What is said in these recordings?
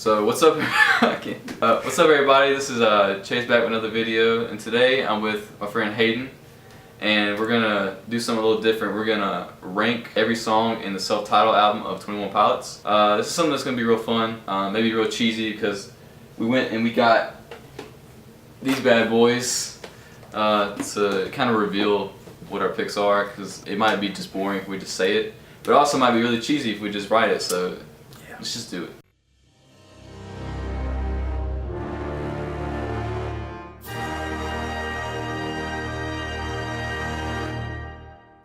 So what's up? What's up, everybody? This is Chase back with another video, and today I'm with my friend Hayden, and we're gonna do something a little different. We're gonna rank every song in the self-titled album of 21 Pilots. This is something that's gonna be real fun, maybe real cheesy, because we went and we got these bad boys to kind of reveal what our picks are, because it might be just boring if we just say it, but it also might be really cheesy if we just write it. So yeah, let's just do it.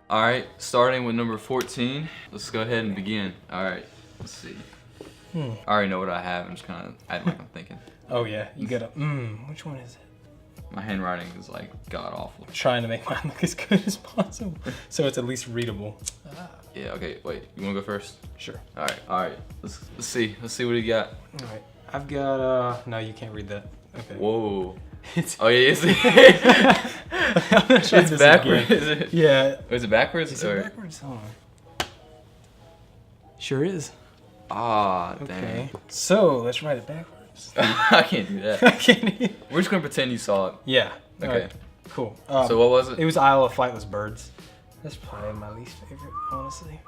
Alright, starting with number 14, let's go ahead and begin. Alright, let's see. I already know what I have, I'm just kind of acting like I'm thinking. Oh yeah, you gotta, which one is it? My handwriting is like god-awful. I'm trying to make mine look as good as possible, so it's at least readable. Yeah, okay, wait, you wanna go first? Sure. Alright, let's see what you got. Alright, I've got, no, you can't read that. Okay. Whoa. Oh yeah, it's it's backwards, is it? Yeah. Oh, is it backwards? Is it backwards? Hold on. Sure is. Ah, Okay. dang. So, let's write it backwards. I can't do that. I can't either. We're just gonna pretend you saw it. Yeah. Okay. Right. Cool. So what was it? It was Isle of Flightless Birds. That's probably my least favorite, honestly.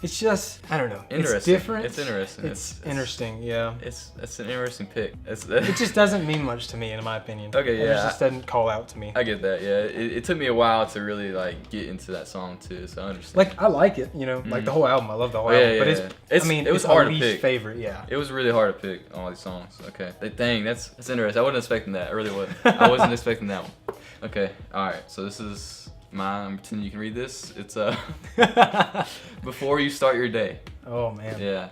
It's just, I don't know. Interesting. It's different. It's interesting. It's interesting, yeah. It's an interesting pick. It just doesn't mean much to me, in my opinion. Okay, yeah. It just doesn't call out to me. I get that, yeah. It took me a while to really like get into that song too, so I understand. Like, I like it, you know, like the whole album. I love the whole album. But it was it's hard my to least pick. favorite, yeah. It was really hard to pick all these songs. Okay. Dang, that's interesting. I wasn't expecting that. I really wasn't. I wasn't expecting that one. Okay. Alright, so this is mine. I'm pretending you can read this. It's Before You Start Your Day. Oh man. Yeah.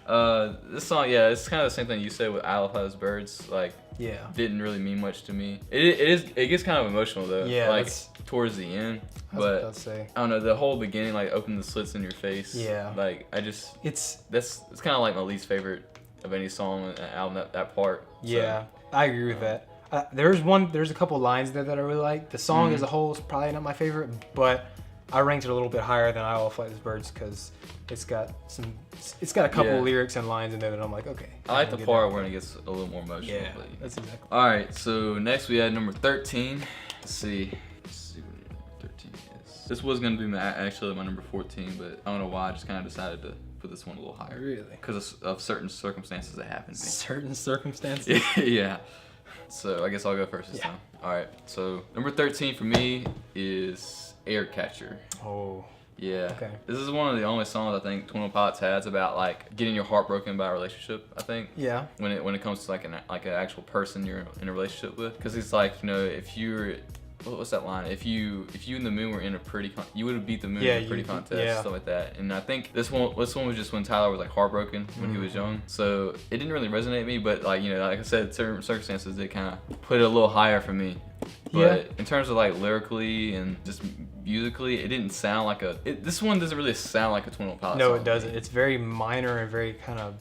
This song, yeah, it's kind of the same thing you said with Isle of Flightless Birds. Like, yeah, didn't really mean much to me. It gets kind of emotional though. Yeah. Like towards the end. I was about But to say. I don't know, the whole beginning, like open the slits in your face. Yeah. Like it's kind of like my least favorite of any song on the album. That part. Yeah, I agree with that. There's a couple lines there that I really like. The song as a whole is probably not my favorite, but I ranked it a little bit higher than Isle of Flightless Birds because it's got a couple lyrics and lines in there that I'm like, okay. I like the part where it gets a little more emotional. Yeah, but that's exactly. All right, so next we had number 13. Let's see what number 13 is. This was gonna be actually my number 14, but I don't know why I just kind of decided to put this one a little higher. Really? Because of certain circumstances that happened to me. Certain circumstances? Yeah. So I guess I'll go first this time. All right. So number 13 for me is Air Catcher. Oh. Yeah. Okay. This is one of the only songs I think 21 Pilots has about like getting your heart broken by a relationship. I think. Yeah. When it comes to like an actual person you're in a relationship with, because it's like, you know, if you're what's that line? If you and the moon were in a pretty you would have beat the moon in a pretty contest, stuff like that. And I think this one was just when Tyler was like heartbroken when he was young. So it didn't really resonate with me, but like, you know, like I said, certain circumstances did kind of put it a little higher for me. But in terms of like lyrically and just musically, it didn't sound like this one doesn't really sound like a 21 Pilots song. No, it doesn't. It's very minor and very kind of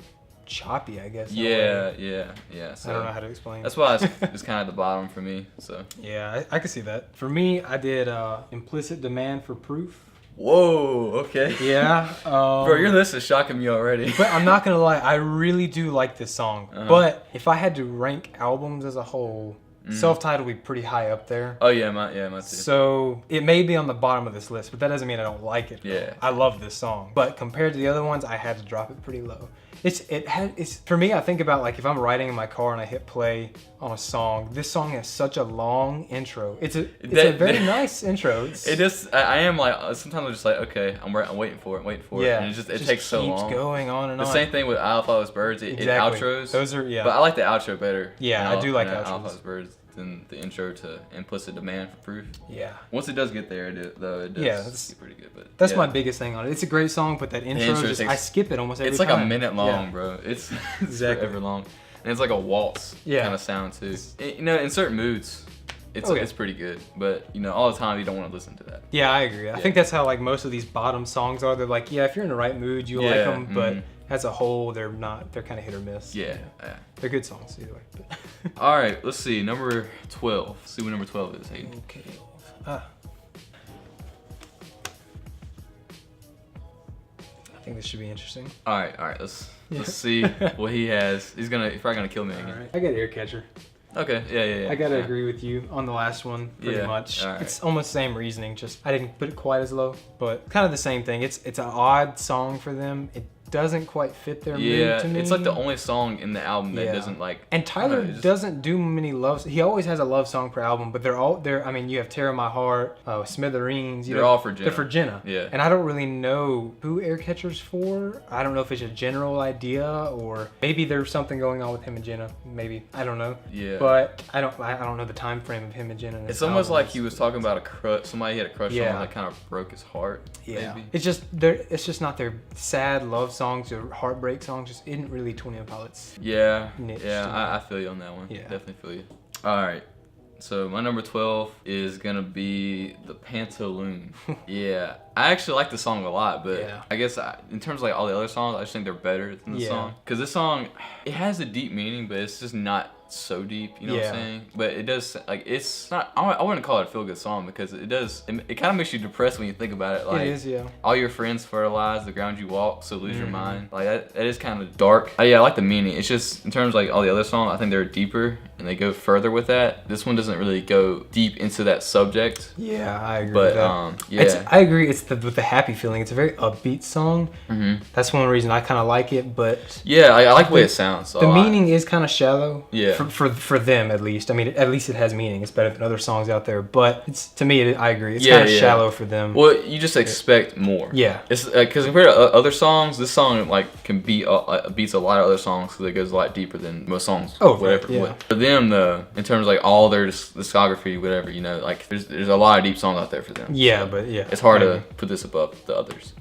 choppy, I guess. Yeah. So I don't know how to explain. That's why it's kind of the bottom for me. So yeah, I can see that. For me, I did Implicit Demand for Proof. Whoa, okay. Yeah. Bro, your list is shocking me already. But I'm not gonna lie, I really do like this song. But if I had to rank albums as a whole, self-titled would be pretty high up there. Oh yeah, my too. So it may be on the bottom of this list, but that doesn't mean I don't like it. Yeah. I love this song, but compared to the other ones, I had to drop it pretty low. It's for me. I think about like if I'm riding in my car and I hit play on a song. This song has such a long intro. It's a very nice intro. It just I am like sometimes I'm just like, okay, I'm waiting for it, Yeah. and it takes so long. Keeps going on and on. The same thing with Isle of Flightless Birds. It outros. Those are But I like the outro better. Yeah, I do like outros. Isle of Flightless Birds than the intro to Implicit Demand for Proof. Yeah. Once it does get there, it does get pretty good. But that's my biggest thing on it. It's a great song, but that intro I skip it almost every time. It's like a minute long, bro. It's forever long, and it's like a waltz kind of sound too. You know, in certain moods, it's pretty good. But you know, all the time you don't want to listen to that. Yeah, I agree. I think that's how like most of these bottom songs are. They're like, if you're in the right mood, you like them, but as a whole, they're not. They're kind of hit or miss. Yeah. They're good songs either way. All right, let's see. Number 12. Let's see what number 12 is, Hayden. Okay. think this should be interesting. All right. Let's see what he has. He's probably gonna kill me again. All right. I got Air Catcher. Okay. Yeah. I gotta agree with you on the last one pretty much. All right. It's almost the same reasoning. Just I didn't put it quite as low, but kind of the same thing. It's an odd song for them. It doesn't quite fit their mood to me. It's like the only song in the album that doesn't like. And Tyler doesn't do many loves. He always has a love song per album, but they're all there. I mean, you have "Tear My Heart," Smithereens. They're all for Jenna. They're for Jenna. Yeah. And I don't really know who Air Catcher's for. I don't know if it's a general idea or maybe there's something going on with him and Jenna. Maybe I don't know. Yeah. But I don't know the time frame of him and Jenna. It's almost like he was talking about a crush. Somebody he had a crush on that kind of broke his heart. Yeah. Maybe. It's just not their sad love songs or heartbreak songs. Just isn't really 21 Pilots. Yeah. I feel you on that one. Yeah. Definitely feel you. All right. So my number 12 is gonna be the Pantaloon. Yeah, I actually like the song a lot, but I guess in terms of like all the other songs, I just think they're better than the song. Cause this song, it has a deep meaning, but it's just not so deep. You know what I'm saying? But it does like it's not. I wouldn't call it a feel good song because it does. It kind of makes you depressed when you think about it. Like it is, yeah. All your friends fertilize the ground you walk, so lose your mind. Like that is kind of dark. Yeah, I like the meaning. It's just in terms of like all the other songs, I think they're deeper and they go further with that. This one doesn't really go deep into that subject. Yeah, I agree with that. I agree. It's with the happy feeling. It's a very upbeat song. That's one reason I kind of like it. But yeah, I like the way it sounds. The meaning is kind of shallow. Yeah. For them at least. I mean, at least it has meaning. It's better than other songs out there. But it's to me, I agree. It's kind of shallow for them. Well, you just expect more. Yeah. It's because compared to other songs, this song like can beats a lot of other songs because it goes a lot deeper than most songs. Oh, whatever. Yeah. For them, though, in terms of like all their discography, whatever, you know, like there's a lot of deep songs out there for them. Yeah, so but it's hard to put this above the others.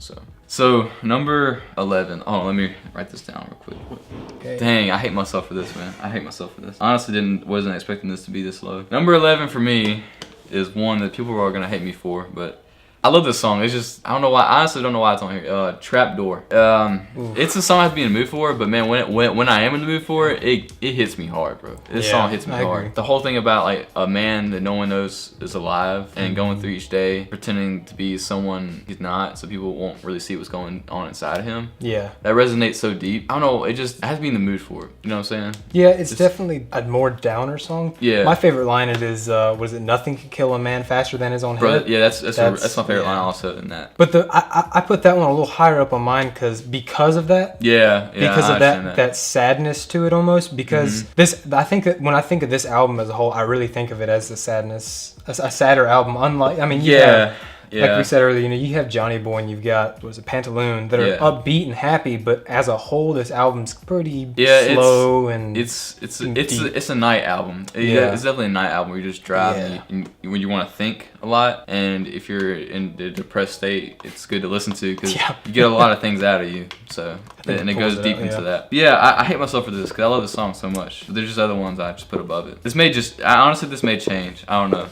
So number 11. Oh, let me write this down real quick. Okay. Dang, I hate myself for this, man. I hate myself for this. Honestly, wasn't expecting this to be this low. Number 11 for me is one that people are gonna hate me for, but I love this song. It's just I don't know why. I honestly don't know why it's on here. Trapdoor. It's a song I have to be in the mood for, but man, when I am in the mood for it, it hits me hard, bro. This song hits me hard. Agree. The whole thing about like a man that no one knows is alive and going through each day pretending to be someone he's not, so people won't really see what's going on inside of him. Yeah. That resonates so deep. I don't know. I have to be in the mood for it. You know what I'm saying? Yeah, it's definitely a more downer song. Yeah. My favorite line is was it "Nothing can kill a man faster than his own head." Yeah, that's my favorite line also in that. But I put that one a little higher up on mine because of that. Yeah. Because of that sadness to it almost. Because I think that when I think of this album as a whole, I really think of it as a sadder album. Unlike, I mean, like we said earlier, you have Johnny Boy and you've got Pantaloon that are upbeat and happy, but as a whole, this album's pretty slow and it's a night album. It's definitely a night album where you just drive and when you want to think a lot, and if you're in a depressed state, it's good to listen to because you get a lot of things out of you. So and it goes deep into that. Yeah, I hate myself for this because I love this song so much. But there's just other ones I just put above it. This may change. I don't know.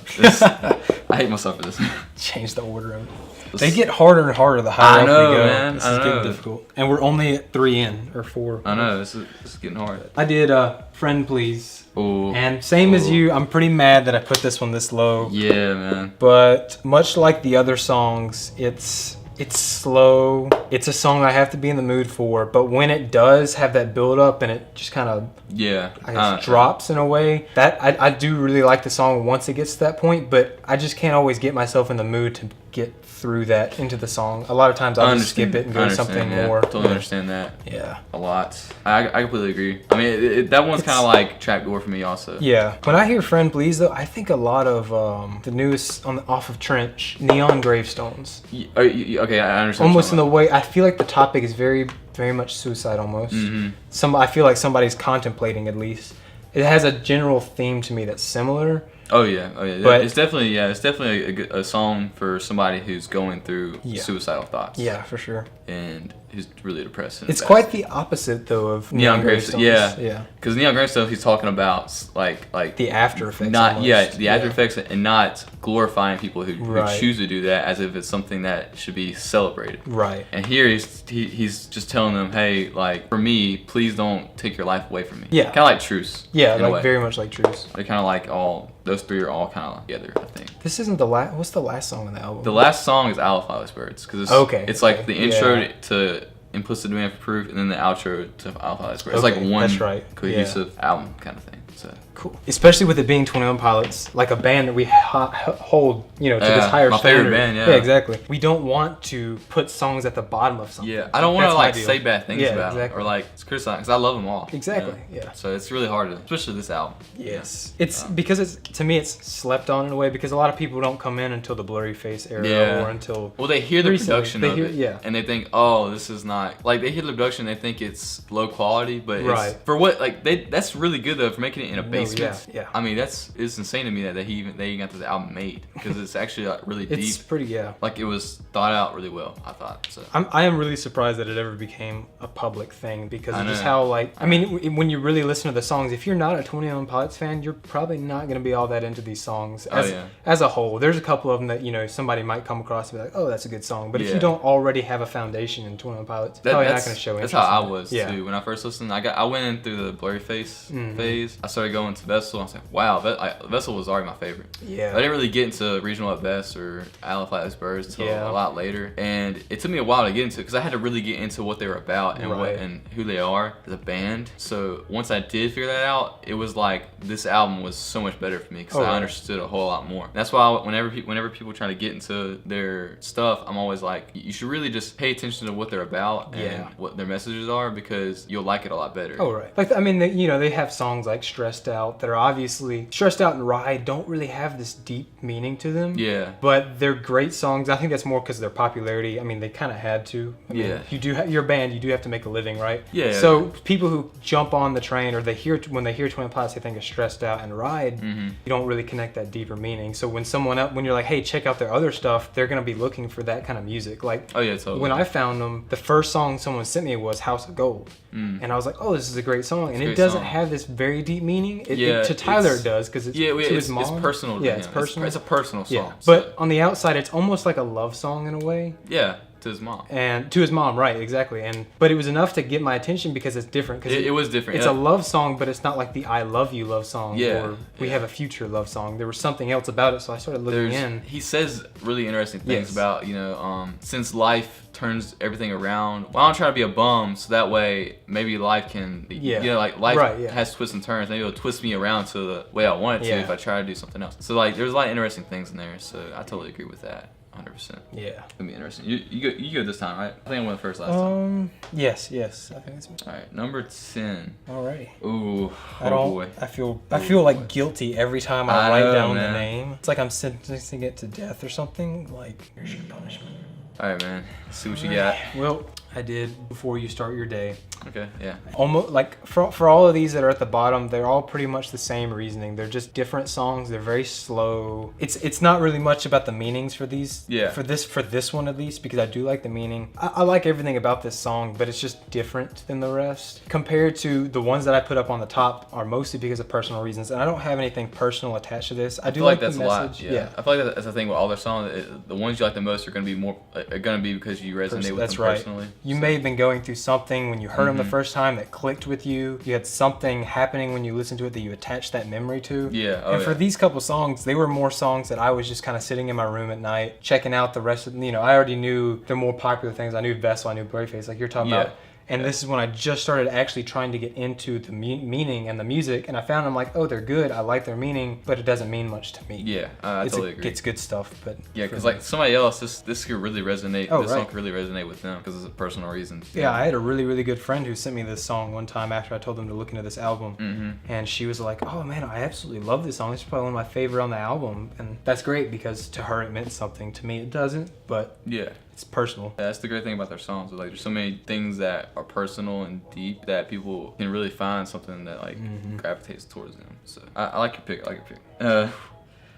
I hate myself for this. Change the order of it. They get harder and harder the higher up we go. Man. This is getting difficult. And we're only at 3 in or 4. I know, this is getting hard. I did Friend Please. Ooh. And same as you, I'm pretty mad that I put this one this low. Yeah, man. But much like the other songs, it's slow. It's a song I have to be in the mood for, but when it does have that build up and it just kind of drops in a way, that I do really like the song once it gets to that point, but I just can't always get myself in the mood to get through that into the song. A lot of times I'll just skip it and go to something more. Totally understand that. Yeah. A lot. I completely agree. I mean, that one's kind of like Trapdoor for me also. Yeah. When I hear Friend Please though, I think a lot of the newest off of Trench, Neon Gravestones. Okay, I understand. Almost in the way, I feel like the topic is very, very much suicide almost. I feel like somebody's contemplating at least. It has a general theme to me that's similar. Oh yeah. But it's definitely a song for somebody who's going through suicidal thoughts. Yeah, for sure. And who's really depressed. It's quite the opposite though of Neon Gravestones. Yeah. Because Neon Gravestones, he's talking about like the after effects. The after effects, and not glorifying people who choose to do that as if it's something that should be celebrated. Right. And here he's just telling them, hey, like for me, please don't take your life away from me. Yeah. Kind of like Truce. Yeah, like very much like Truce. They're kind of like those three are all kind of together, I think. This isn't the last. What's the last song on the album? The last song is Owl Flies Birds because it's like the intro Implicit Demand for Proof, and then the outro to Alpha. It's like one cohesive album kind of thing. So cool. Especially with it being 21 Pilots, like a band that we hold, to this higher my standard. Favorite band, yeah, exactly. We don't want to put songs at the bottom of something. Yeah, I don't want to like say bad things about them or like criticize, because I love them all. Exactly. Yeah. So it's really hard to, especially this album. Yes. It's because to me it's slept on in a way, because a lot of people don't come in until the Blurryface era or until. Well, they hear the production of it, yeah, and they think, oh, this is not like, they hear the production, they think it's low quality, but it's, for what that's really good though, for making it in a basement. Yeah. I mean, it's insane to me that they even got this album made, because it's actually like really deep. It's pretty like it was thought out really well, I thought. So I am really surprised that it ever became a public thing, because of just how when you really listen to the songs, if you're not a 21 Pilots fan, you're probably not going to be all that into these songs as a whole. There's a couple of them that somebody might come across and be like, oh, that's a good song, but if you don't already have a foundation in 21 Pilots, probably not going to show interest. That's how I was too when I first listened. I went in through the Blurryface phase. I started going to Vessel. I was like, wow, Vessel was already my favorite. Yeah. I didn't really get into Regional at Best or Isle of Flightless Birds until a lot later, and it took me a while to get into it, because I had to really get into what they were about and what and who they are as a band. So once I did figure that out, it was like this album was so much better for me, because I understood a whole lot more. That's why whenever people try to get into their stuff, I'm always like, you should really just pay attention to what they're about and what their messages are, because you'll like it a lot better. Oh, right. Like, I mean, they have songs like Stressed Out that are obviously, Stressed Out and Ride don't really have this deep meaning to them. Yeah. But they're great songs. I think that's more because of their popularity. I mean, they kind of had to. I mean, you do your band, you do have to make a living, right? Yeah. So people who jump on the train, or when they hear 21 Pilots, they think of Stressed Out and Ride. You don't really connect that deeper meaning. So when when you're like, hey, check out their other stuff, they're gonna be looking for that kind of music. Like, totally. When I found them, the first song someone sent me was House of Gold. And I was like, oh, this is a great song. And it doesn't have this very deep meaning. To Tyler it does, because it's to his mom. It's personal to him. It's personal. It's a personal song. Yeah. But on the outside, it's almost like a love song in a way. Yeah. To his mom. And to his mom, right, exactly. But it was enough to get my attention, because it's different. Cause it was different. It's a love song, but it's not like the I love you love song or we have a future love song. There was something else about it, so I started looking in. He says really interesting things about, since life turns everything around, well, I don't try to be a bum, so that way maybe life can, life has twists and turns. Maybe it'll twist me around to the way I want it to if I try to do something else. So like, there's a lot of interesting things in there, so I totally agree with that. 100%. Yeah. It's gonna be interesting. You go this time, right? I think I went first last time. Yes. I think it's me. All right, number 10. Alrighty. Ooh. Boy. I feel like guilty every time I write down the name. It's like I'm sentencing it to death or something. Like, here's your punishment. All right, man. Let's see what you got. Well, I did Before You Start Your Day. Okay, yeah. Almost like for all of these that are at the bottom, they're all pretty much the same reasoning. They're just different songs. They're very slow. It's not really much about the meanings for these. Yeah. For this one at least, because I do like the meaning. I like everything about this song, but it's just different than the rest. Compared to the ones that I put up on the top are mostly because of personal reasons, and I don't have anything personal attached to this. I do like that's the message. A lot. Yeah. I feel like that's the thing with all their songs. The ones you like the most are gonna be because you resonate with them personally. You may have been going through something when you heard them the first time that clicked with you. You had something happening when you listened to it that you attached that memory to. Yeah. For these couple songs, they were more songs that I was just kind of sitting in my room at night, checking out the rest of, I already knew the more popular things. I knew Vessel, I knew Blurryface, like you're talking about. And this is when I just started actually trying to get into the meaning and the music, and I found I'm like, oh, they're good. I like their meaning, but it doesn't mean much to me. Yeah, I totally agree. It's good stuff, but yeah, because like somebody else, this could really resonate. This song could really resonate with them because of personal reasons. Yeah, I had a really, really good friend who sent me this song one time after I told them to look into this album, and she was like, "Oh man, I absolutely love this song. It's probably one of my favorite on the album," and that's great because to her it meant something. To me, it doesn't, but yeah. It's personal. Yeah, that's the great thing about their songs. Like, there's so many things that are personal and deep that people can really find something that like gravitates towards them. So I like your pick.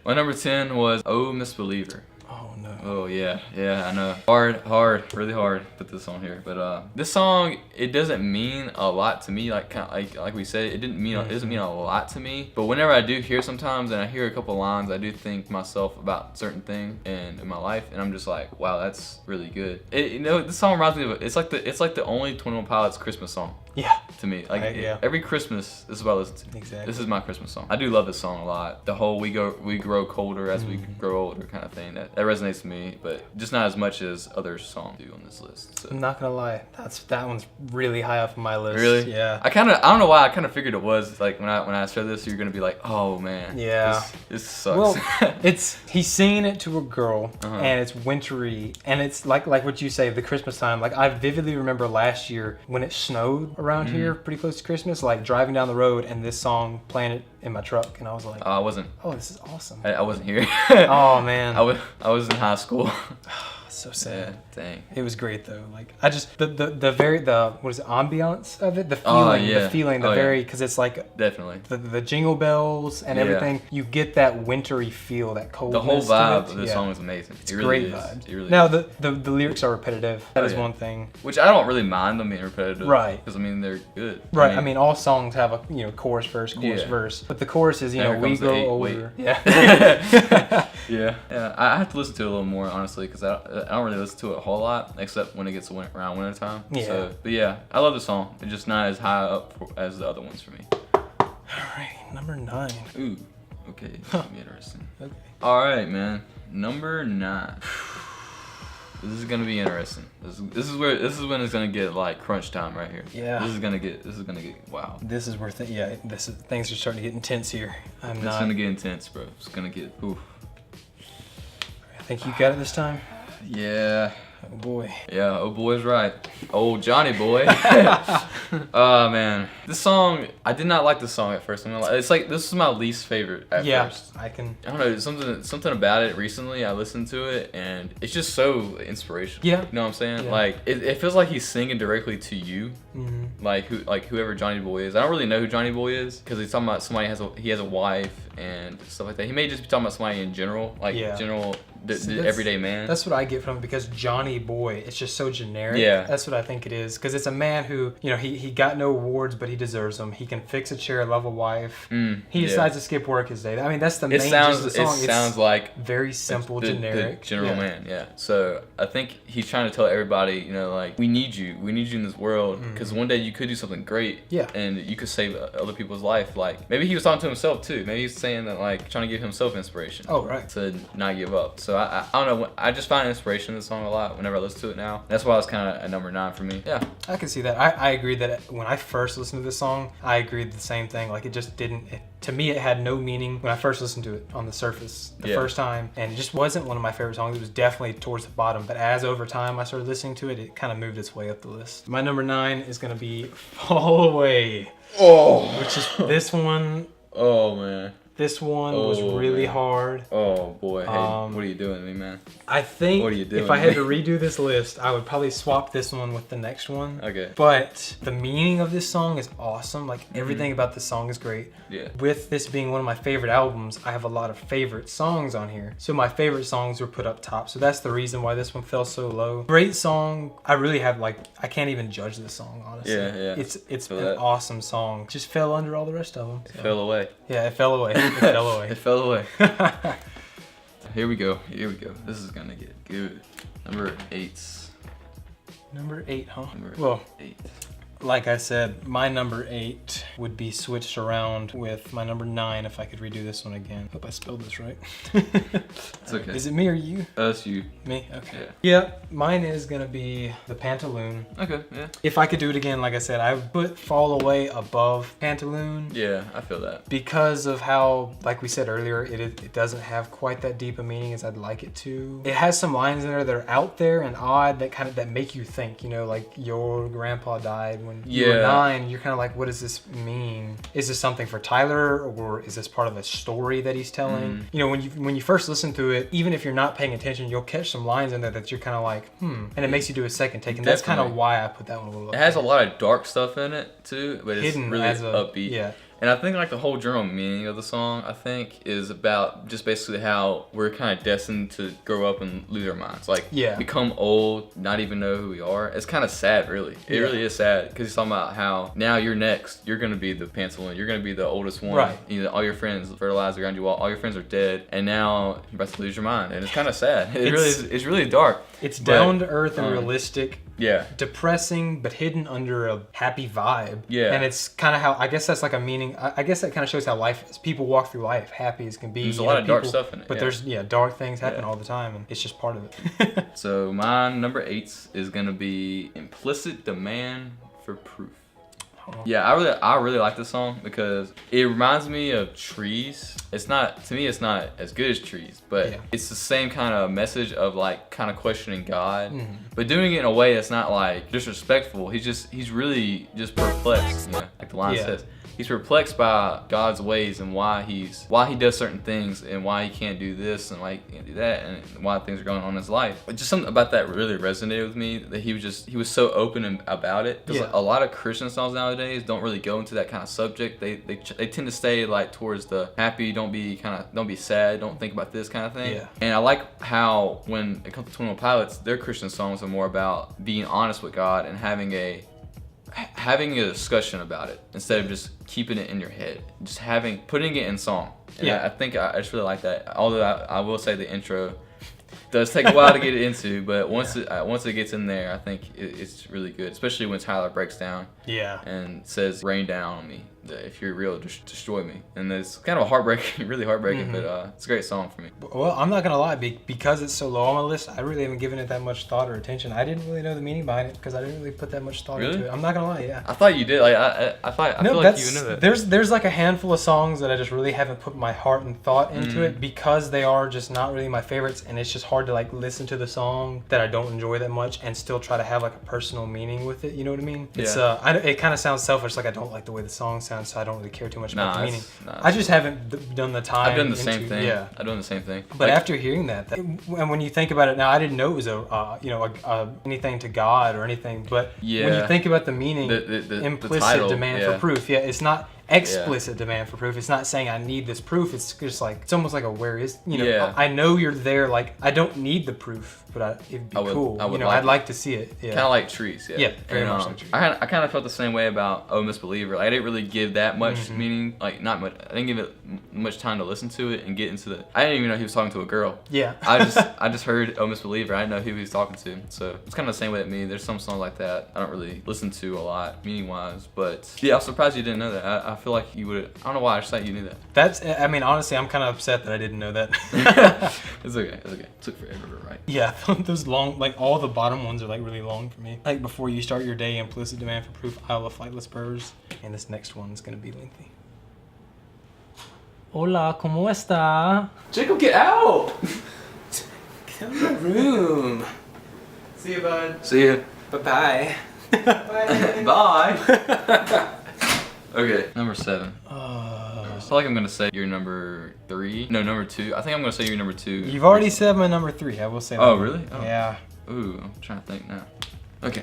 My number 10 was "Oh Misbeliever." Oh no. Oh yeah, I know. Hard, really hard to put this on here. But this song, it doesn't mean a lot to me. Like we said, it doesn't mean a lot to me. But whenever I do hear sometimes, and I hear a couple lines, I do think to myself about certain thing in my life, and I'm just like, wow, that's really good. This song reminds me of it's like the only 21 Pilots Christmas song. Yeah. To me, like every Christmas, this is what I listen to. Exactly. This is my Christmas song. I do love this song a lot. The whole we grow colder as we grow older kind of thing. That resonates with me, but just not as much as other songs do on this list. So. I'm not gonna lie, that one's really high up on my list. Really? Yeah. I don't know why. I kind of figured it was like when I said this, you're gonna be like, oh man. Yeah. This sucks. Well, he's singing it to a girl, and it's wintry, and it's like what you say, the Christmas time. Like I vividly remember last year when it snowed around here, pretty close to Christmas. Like driving down the road and this song playing it in my truck, and I was like, I wasn't. Oh, this is awesome. I wasn't here. Oh man. I was in high school. So sad. Yeah, dang. It was great though. Like I just the what is it, ambiance of it, the feeling, because it's like definitely the jingle bells and everything. You get that wintry feel, that coldness. The whole vibe of the song is amazing. It's really great vibes. It really now is. the lyrics are repetitive. That is one thing. Which I don't really mind them being repetitive. Right. Because I mean they're good. Right. I mean all songs have a chorus verse, verse, but the chorus is we grow older. Yeah. Yeah. I have to listen to it a little more honestly because I don't really listen to it a whole lot except when it gets around winter time. Yeah. So, but yeah, I love the song. It's just not as high up as the other ones for me. All right, number 9. Ooh. Okay. It's gonna be interesting. Okay. All right, man. Number 9. This is gonna be interesting. This is when it's gonna get like crunch time right here. Yeah. This is gonna get wow. This is where things are starting to get intense here. It's gonna get intense, bro. It's gonna get oof. I think you got it this time. Yeah. Oh boy. Yeah, oh boy's right. Old Johnny boy. Oh man. This song, I did not like this song at first. It's like this is my least favorite at first. I don't know, something about it recently. I listened to it and it's just so inspirational. Yeah. You know what I'm saying? Yeah. Like it feels like he's singing directly to you. Mm-hmm. Like whoever Johnny Boy is. I don't really know who Johnny Boy is because he's talking about somebody he has a wife and stuff like that. He may just be talking about somebody in general, the everyday man. That's what I get from it because Johnny Boy, it's just so generic. Yeah. That's what I think it is because it's a man who, he got no awards, but he deserves them. He can fix a chair, love a wife. He decides to skip work his day. I mean, that's the main gist of the song. It sounds like very simple, generic. The general man, yeah. So I think he's trying to tell everybody, like, we need you in this world because one day you could do something great. Yeah. And you could save other people's life. Like, maybe he was talking to himself too. Maybe he's saying that, like, trying to give himself inspiration. Oh, right. To not give up. So I don't know. I just find inspiration in the song a lot whenever I listen to it now. That's why it's kind of a number 9 for me. Yeah. I can see that. I agree that when I first listened to this song, I agreed the same thing. Like, it just didn't... to me, it had no meaning when I first listened to it on the surface the first time. And it just wasn't one of my favorite songs. It was definitely towards the bottom. But as over time I started listening to it, it kind of moved its way up the list. My number 9 is going to be Fall Away. Oh. Which is this one. Oh, man. This one was really hard. Oh boy, hey, what are you doing to me, man? I think if I had to redo this list, I would probably swap this one with the next one. Okay. But the meaning of this song is awesome. Like everything about this song is great. Yeah. With this being one of my favorite albums, I have a lot of favorite songs on here. So my favorite songs were put up top. So that's the reason why this one fell so low. Great song. I really have I can't even judge this song, honestly. Yeah. It's an awesome song. Just fell under all the rest of them. So. It fell away. Yeah, it fell away. It fell away. It fell away. Here we go. This is gonna get good. Number 8. Number 8, huh? Number 8. Like I said, my number 8 would be switched around with my number 9 if I could redo this one again. Hope I spelled this right. It's okay. Is it me or you? It's you. Me? Okay. Yeah, mine is gonna be the Pantaloon. Okay, yeah. If I could do it again, like I said, I would put Fall Away above Pantaloon. Yeah, I feel that. Because of how, like we said earlier, it doesn't have quite that deep a meaning as I'd like it to. It has some lines in there that are out there and odd that make you think, like your grandpa died when you were 9, you're kind of like, what does this mean? Is this something for Tyler, or is this part of a story that he's telling? When you first listen to it, even if you're not paying attention, you'll catch some lines in there that you're kind of like, and it makes you do a second take, and that's kind of why I put that one a little up. It has a lot of dark stuff in it too, but it's hidden really upbeat. Yeah. And I think like the whole general meaning of the song, I think, is about just basically how we're kind of destined to grow up and lose our minds. Like, become old, not even know who we are. It's kind of sad, really. It really is sad because he's talking about how now you're next. You're going to be the pantaloon. You're going to be the oldest one. Right. All your friends fertilize around you. All your friends are dead. And now you're about to lose your mind. And it's kind of sad. It's really dark. It's down to earth and realistic. depressing but hidden under a happy vibe. Yeah. And it's kind of how, I guess that's like a meaning, I guess that kind of shows how life is. People walk through life happy as can be. There's a lot of dark stuff in it. But there's, dark things happen all the time, and it's just part of it. So my number 8 is going to be Implicit Demand for Proof. Yeah, I really like this song because it reminds me of Trees. It's not as good as Trees, but it's the same kind of message of like kind of questioning God, but doing it in a way that's not like disrespectful. He's really just perplexed, like the line says. He's perplexed by God's ways and why he does certain things and why he can't do this and why he can't do that and why things are going on in his life. But just something about that really resonated with me, that he was so open about it. Because a lot of Christian songs nowadays don't really go into that kind of subject. They tend to stay like towards the happy, don't be sad, don't think about this kind of thing. Yeah. And I like how when it comes to 21 Pilots, their Christian songs are more about being honest with God and having a discussion about it instead of just keeping it in your head, just putting it in song. And I think I just really like that. Although I will say the intro does take a while to get it into, but once it gets in there, I think it's really good, especially when Tyler breaks down and says, "Rain down on me. If you're real, just destroy me." And it's kind of really heartbreaking, but it's a great song for me. Well, I'm not gonna lie, because it's so low on my list, I really haven't given it that much thought or attention. I didn't really know the meaning behind it because I didn't really put that much thought into it. I'm not gonna lie, I thought you did. Like I feel like you knew that. There's like a handful of songs that I just really haven't put my heart and thought into it because they are just not really my favorites, and it's just hard to like listen to the song that I don't enjoy that much and still try to have like a personal meaning with it. You know what I mean? It's it kind of sounds selfish, like I don't like the way the song sounds, so I don't really care too much about the meaning. I just haven't done the time. I've done the same thing. Yeah, I've done the same thing. But after hearing that, and when you think about it now, I didn't know it was anything to God or anything. But when you think about the meaning, the implicit title, demand for proof. Yeah, it's not explicit demand for proof. It's not saying I need this proof. It's just like, it's almost like a where is, I know you're there. Like, I don't need the proof, but it'd be cool. I'd like to see it. Yeah. Kind of like Trees. Yeah, very much like Trees. I kind of felt the same way about Oh Misbeliever. Like, I didn't really give that much meaning. Like, not much. I didn't give it much time to listen to it and get into the. I didn't even know he was talking to a girl. Yeah. I just heard Oh Misbeliever. I didn't know who he was talking to. So it's kind of the same way with me. There's some songs like that I don't really listen to a lot meaning wise, but I'm surprised you didn't know that. I feel like you would. I don't know why I just thought you knew that. Honestly, I'm kind of upset that I didn't know that. It's okay. It took forever to write. Yeah, those long, like all the bottom ones are like really long for me. Like before you start your day, implicit demand for proof, Isle of Flightless Birds, and this next one is gonna be lengthy. Hola, ¿cómo está? Jacob, get out! Get out of the room. See you, bud. See you. Bye-bye. Bye. Okay, number 7. I feel like I'm gonna say you're number 3. No, number 2. I think I'm gonna say you're number 2. You've already said my number 3. I will say that. Oh, really? Oh. Yeah. Ooh, I'm trying to think now. Okay.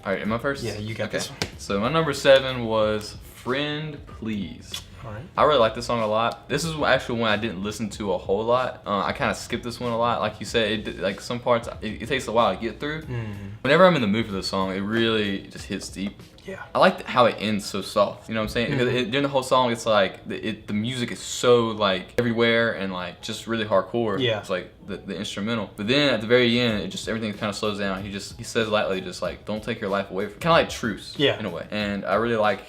All right, am I first? Yeah, you got this one. So my number 7 was Friend Please. All right. I really like this song a lot. This is actually one I didn't listen to a whole lot. I kind of skipped this one a lot. Like you said, like some parts, it takes a while to get through. Whenever I'm in the mood for the song, it really just hits deep. Yeah. I like how it ends so soft. You know what I'm saying? Because during the whole song, it's like the music is so like everywhere and like just really hardcore. Yeah. It's like the instrumental. But then at the very end, everything kind of slows down. He says lightly, just like, don't take your life away from. Kind of like Truce. Yeah. In a way. And I really like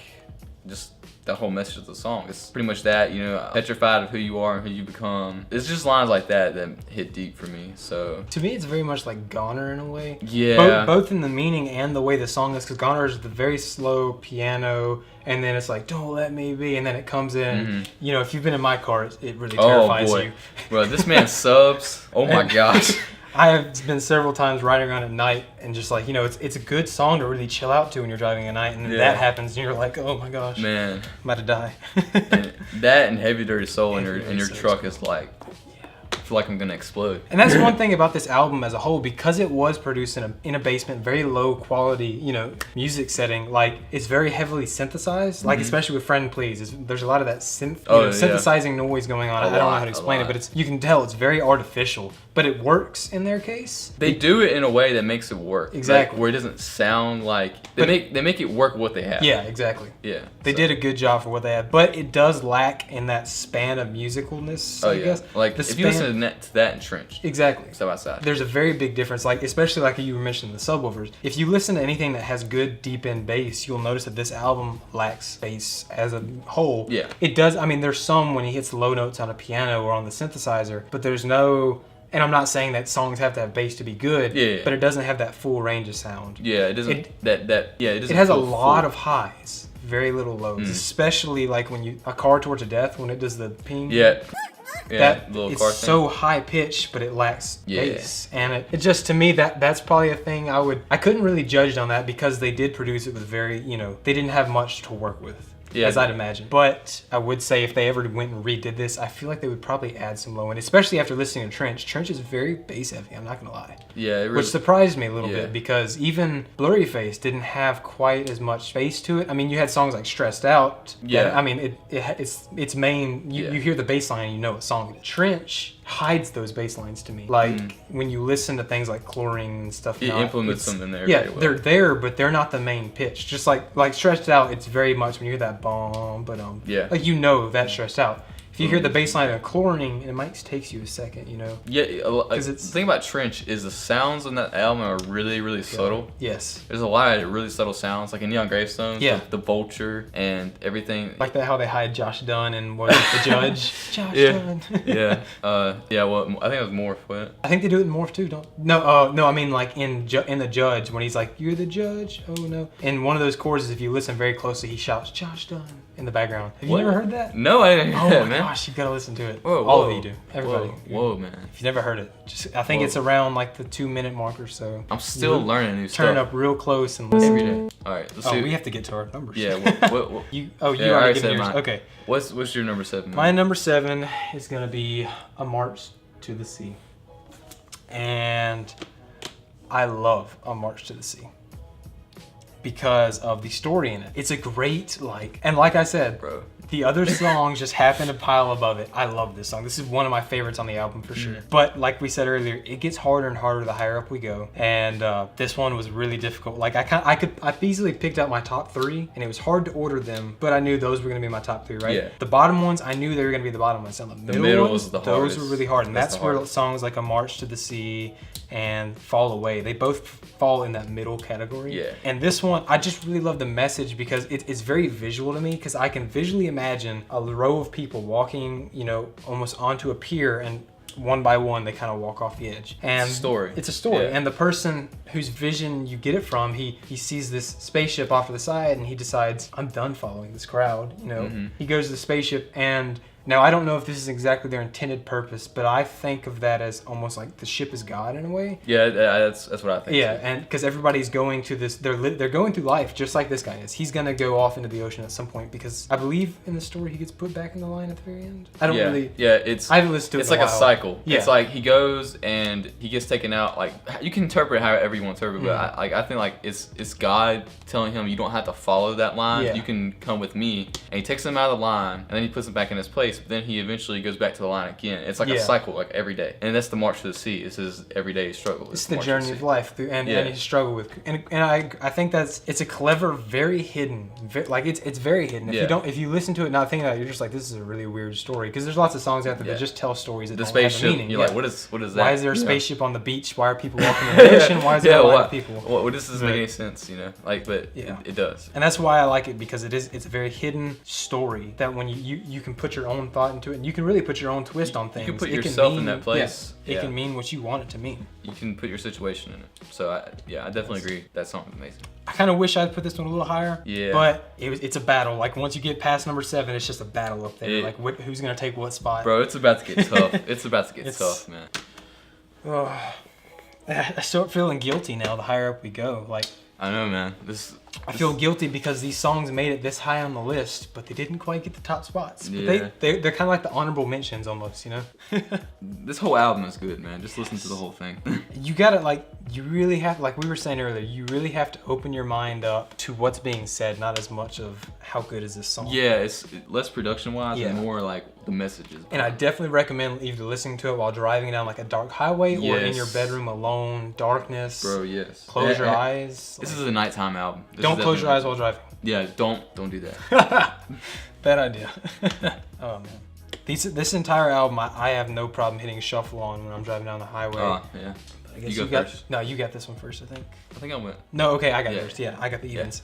just the whole message of the song. It's pretty much that, petrified of who you are and who you become. It's just lines like that hit deep for me. So to me, it's very much like Goner in a way. Yeah. Both in the meaning and the way the song is, because Goner is the very slow piano, and then it's like, don't let me be, and then it comes in. If you've been in my car, it really terrifies you. Bro, this man subs. Oh my gosh. I have been several times riding around at night and just like, it's a good song to really chill out to when you're driving at night, and then that happens and you're like, oh my gosh, man, I'm about to die. And that and Heavy Dirty Soul in your truck is like, I feel like I'm gonna explode. And that's one thing about this album as a whole, because it was produced in a basement, very low quality, music setting. Like, it's very heavily synthesized. Like, especially with Friend Please, there's a lot of that synthesizing noise going on. I don't know how to explain it, but you can tell it's very artificial. But it works in their case. They do it in a way that makes it work. Exactly. Like, where it doesn't sound like they make it work what they have. Yeah, exactly. Yeah. They did a good job for what they had, but it does lack in that span of musicalness. I guess. Like, if you listen to to that and Trench. Exactly. Side by side. There's a very big difference, like especially like you were mentioning the subwoofers. If you listen to anything that has good deep end bass, you'll notice that this album lacks bass as a whole. Yeah. It does. I mean, there's some when he hits low notes on a piano or on the synthesizer, but there's no. And I'm not saying that songs have to have bass to be good, but it doesn't have that full range of sound. Yeah, it doesn't. It doesn't. It has a lot of highs, very little lows, especially like when A Car Towards a Death, when it does the ping. Yeah. That little it's car thing. So high pitched, but it lacks bass, and it just to me that's probably a thing I couldn't really judge on that because they did produce it with very they didn't have much to work with. As I'd imagine. But I would say if they ever went and redid this, I feel like they would probably add some low end, especially after listening to Trench. Trench is very bass heavy, I'm not going to lie. Yeah, it really, which surprised me a little bit because even Blurryface didn't have quite as much bass to it. I mean, you had songs like Stressed Out. I mean, it's main, you hear the bass line and you know what song it is. Trench hides those bass lines to me. Like when you listen to things like Chlorine and stuff. It implements them in there. Yeah, they're there, but they're not the main pitch. Just like Stressed Out, it's very much when you hear that boom, but like you know that's Stressed Out. If you hear the bass line of Chlorine, it might takes you a second, Yeah, the thing about Trench is the sounds on that album are really, really subtle. Yes. There's a lot of really subtle sounds, like in Neon Gravestones, the Vulture and everything. Like that, how they hide Josh Dunn and what the Judge. Josh Dunn. Well, I think it was Morph, wasn't it? I think they do it in Morph too, no, I mean like in the Judge, when he's like, "You're the Judge, oh no." In one of those choruses, if you listen very closely, he shouts, "Josh Dunn," in the background. Have you never heard that? No, I didn't hear that, man. Gosh, you've got to listen to it. Whoa, all of you do. Everybody. Whoa, man. If you've never heard it, I think it's around like the 2-minute mark or so. I'm still learning new stuff. Turn up real close and listen. Every day. All right, let's see. We have to get to our numbers. Yeah. You already given yours. Okay. What's your number 7? Man? My number 7 is gonna be A March to the Sea, and I love A March to the Sea because of the story in it. It's a great and like I said, bro. The other songs just happen to pile above it. I love this song. This is one of my favorites on the album for sure. But like we said earlier, it gets harder and harder the higher up we go. And this one was really difficult. Like I easily picked out my top 3, and it was hard to order them, but I knew those were gonna be my top 3, right? Yeah. The bottom ones, I knew they were gonna be the bottom ones. And the middle ones, those were really hard. And that's where songs like A March to the Sea and Fall Away, they both fall in that middle category. Yeah. And this one, I just really love the message because it's very visual to me, because I can visually imagine a row of people walking, almost onto a pier, and one by one they kind of walk off the edge. And it's a story. And the person whose vision you get it from, he sees this spaceship off to the side and he decides, I'm done following this crowd. He goes to the spaceship, and now I don't know if this is exactly their intended purpose, but I think of that as almost like the ship is God in a way. Yeah, that's what I think. Yeah, and because everybody's going to this, they're going through life just like this guy is. He's gonna go off into the ocean at some point, because I believe in the story he gets put back in the line at the very end. I don't really. Yeah, I haven't listened to it. It's like a cycle. Yeah. It's like he goes and he gets taken out. Like, you can interpret however you want to interpret, but I think like it's God telling him, you don't have to follow that line. Yeah. You can come with me, and he takes him out of the line, and then he puts him back in his place. But then he eventually goes back to the line again. It's like a cycle, like every day. And that's the March to the Sea. It's his everyday struggle. It's the journey of life and his struggle with. And I think it's a clever, very hidden. It's very hidden. If you listen to it not thinking about it, you're just like, this is a really weird story. Because there's lots of songs out there that just tell stories that don't have a meaning. You're like, what is that? Why is there a spaceship on the beach? Why are people walking in the ocean? Why is there a lot of people? Well, this doesn't make any sense, but it does. And that's why I like it, because it's a very hidden story that when you can put your own thought into it, and you can really put your own twist on things. You can put yourself in that place. It can mean what you want it to mean. You can put your situation in it. So I definitely agree. That song is amazing. I kind of wish I'd put this one a little higher. Yeah. But it's a battle. Like, once you get past number 7, it's just a battle up there. Who's gonna take what spot? Bro, it's about to get tough. It's about to get tough, man. Oh, I start feeling guilty now. The higher up we go, I know, man. I feel guilty because these songs made it this high on the list, but they didn't quite get the top spots. But they're kind of like the honorable mentions almost, This whole album is good, man. Just listen to the whole thing. You gotta, you really have, like we were saying earlier, you really have to open your mind up to what's being said, not as much of how good is this song. Yeah, it's less production-wise and more the messages. And I definitely recommend either listening to it while driving down a dark highway or in your bedroom alone, darkness. Bro, yes. Close your eyes. This is a nighttime album. Don't close your eyes while driving. Yeah, don't do that. Bad idea. Oh, man. This entire album, I have no problem hitting shuffle on when I'm driving down the highway. Oh, yeah. I guess you go first. No, you got this one first, I think. I think I went. No, okay, I got first. Yeah, I got the evens.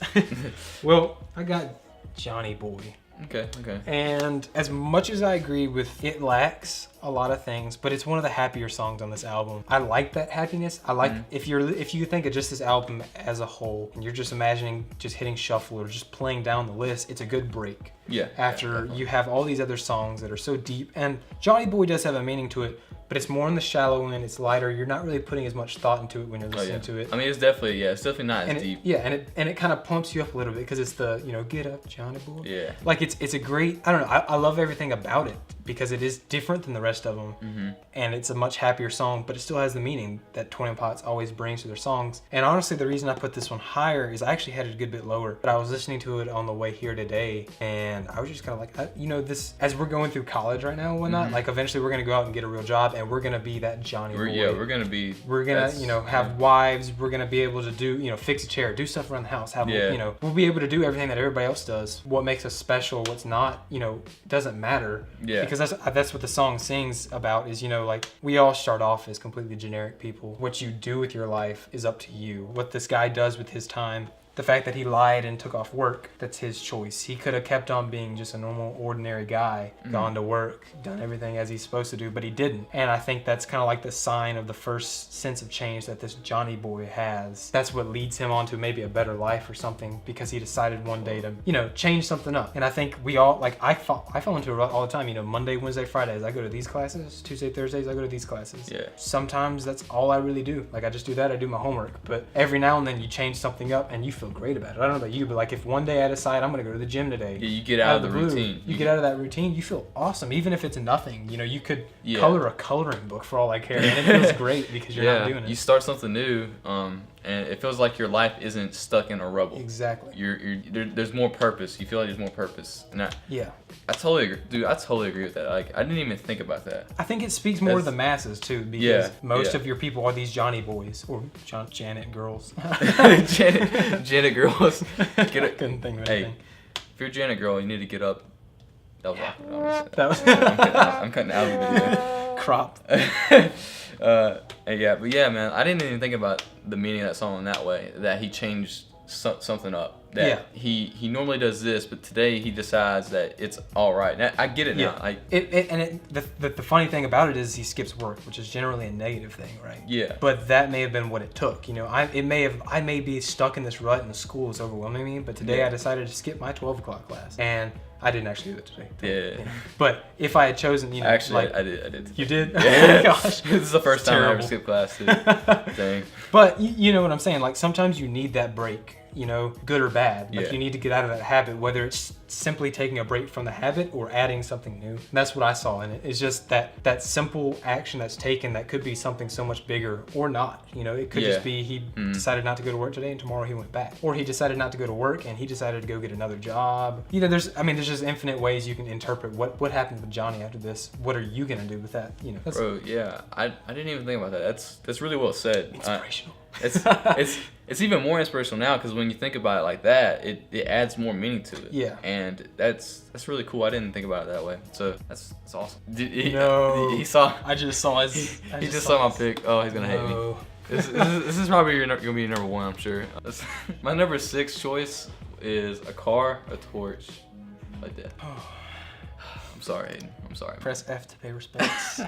Well, I got Johnny Boy. Okay. And as much as I agree with it lacks a lot of things, but it's one of the happier songs on this album. I like that happiness. I like if you think of just this album as a whole, and you're just imagining just hitting shuffle or just playing down the list, it's a good break. Yeah. After you have all these other songs that are so deep, and Johnny Boy does have a meaning to it, but it's more in the shallow end. It's lighter. You're not really putting as much thought into it when you're listening to it. I mean, it's definitely not as deep. And it kind of pumps you up a little bit because it's the get up, Johnny Boy. Yeah. Like it's a great. I don't know. I love everything about it because it is different than the rest of them, and it's a much happier song, but it still has the meaning that 21 Pilots always brings to their songs. And honestly, the reason I put this one higher is I actually had it a good bit lower, but I was listening to it on the way here today, and I was just kind of like, this as we're going through college right now and whatnot. Like eventually we're gonna go out and get a real job, and we're gonna be that Johnny Boy. Yeah, we're gonna have wives. We're gonna be able to do fix a chair, do stuff around the house. We'll be able to do everything that everybody else does. What makes us special, what's not, doesn't matter. Yeah. Because that's what the song sings about is, like we all start off as completely generic people. What you do with your life is up to you. What this guy does with his time, the fact that he lied and took off work, that's his choice. He could have kept on being just a normal, ordinary guy, gone to work, done everything as he's supposed to do, but he didn't. And I think that's kind of like the sign of the first sense of change that this Johnny Boy has. That's what leads him on to maybe a better life or something, because he decided one day to, change something up. And I think we all, I fall into it all the time. Monday, Wednesday, Fridays, I go to these classes. Tuesday, Thursdays, I go to these classes. Yeah. Sometimes that's all I really do. I just do that, I do my homework. But every now and then you change something up and you feel great about it. I don't know about you, but if one day I decide I'm gonna go to the gym today, you get out of the routine. You get out of that routine, you feel awesome, even if it's nothing. You could color a coloring book for all I care, and it feels great because you're not doing it. You start something new, and it feels like your life isn't stuck in a rubble. Exactly. There's more purpose. You feel like there's more purpose, and I totally agree, dude. I totally agree with that. I didn't even think about that. I think it speaks more to the masses too, because most of your people are these Johnny boys or Janet girls. Janet girls. Couldn't think of anything. If you're a Janet girl, you need to get up. That was awkward. That was. I'm cutting out of the video. Cropped. But man, I didn't even think about the meaning of that song in that way. That he changed something up. That he normally does this, but today he decides that it's all right. Now, I get it now. The funny thing about it is he skips work, which is generally a negative thing, right? Yeah. But that may have been what it took. I may be stuck in this rut and the school is overwhelming me, but today I decided to skip my 12 o'clock class. And I didn't actually do it today. Yeah. But if I had chosen, actually, I did. You did? Yeah. Oh my gosh. This is the first time I ever skipped class too. Dang. But you know what I'm saying? Sometimes you need that break. Good or bad. You need to get out of that habit, whether it's simply taking a break from the habit or adding something new. And that's what I saw in it. It's just that simple action that's taken that could be something so much bigger or not. It could just be he decided not to go to work today and tomorrow he went back. Or he decided not to go to work and he decided to go get another job. There's just infinite ways you can interpret what happened with Johnny after this. What are you going to do with that? Bro, yeah. I didn't even think about that. That's really well said. Inspirational. It's even more inspirational now because when you think about it like that, it adds more meaning to it. Yeah. And that's really cool. I didn't think about it that way. So that's awesome. He saw. I just saw his. He just saw my pick. Oh, he's gonna hate me. This is probably gonna be your number one, I'm sure. My number 6 choice is a car, a torch, like that. I'm sorry, Hayden. I'm sorry. Press F to pay respects.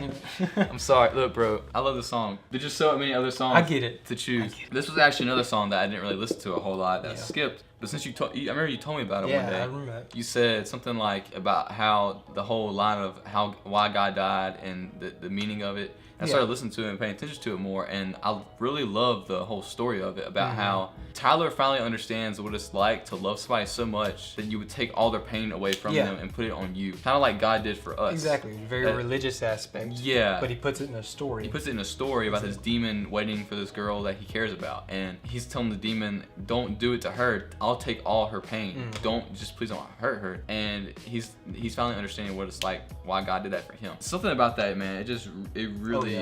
I'm sorry. Look, bro, I love the song. There's just so many other songs I get it. to choose. This was actually another song that I didn't really listen to a whole lot that I skipped. But since I remember you told me about it one day. Yeah, I remember that. You said something about how the whole line of why God died and the meaning of it. I started listening to it and paying attention to it more, and I really love the whole story of it about how Tyler finally understands what it's like to love somebody so much that you would take all their pain away from them and put it on you. Kind of like God did for us. Exactly. Very religious aspect. Yeah. But he puts it in a story. He puts it in a story about this demon waiting for this girl that he cares about. And he's telling the demon, don't do it to her. I'll take all her pain. Please don't hurt her. And he's finally understanding what it's like, why God did that for him. Something about that, man, it really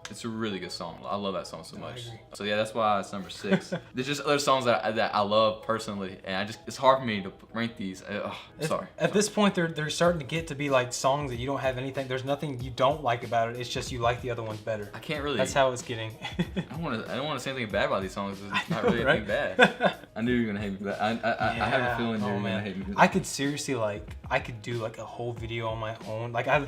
It's a really good song. I love that song so much. So yeah, that's why it's number 6. There's just other songs that I love personally, and it's hard for me to rank these. Sorry. At this point, they're starting to get to be like songs that you don't have anything. There's nothing you don't like about it. It's just you like the other ones better. I can't really. That's how it's getting. I don't want to say anything bad about these songs. It's not really anything bad. I knew you were gonna hate me for that. I have a feeling you're gonna hate me for that. I could seriously I could do like a whole video on my own. Like I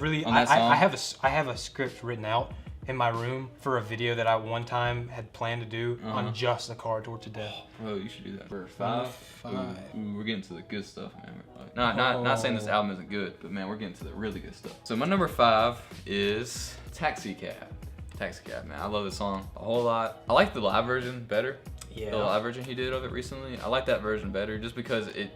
have a script written out in my room for a video that I one time had planned to do on just a car tortured to death. Bro, you should do that. For 5. Ooh, we're getting to the good stuff, man. Not saying this album isn't good, but man, we're getting to the really good stuff. So my number 5 is Taxi Cab. Taxi Cab, man. I love this song a whole lot. I like the live version better. Yeah. The live version he did of it recently. I like that version better just because I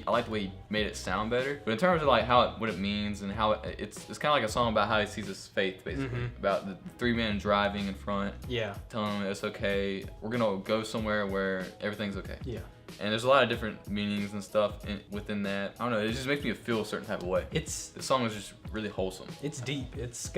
like the way he made it sound better. But in terms of like what it means and how it's kind of like a song about how he sees his faith, basically. About the 3 men driving in front. Yeah. Telling him it's okay. We're gonna go somewhere where everything's okay. Yeah. And there's a lot of different meanings and stuff within that. I don't know. It just makes me feel a certain type of way. The song is just really wholesome. It's deep. It's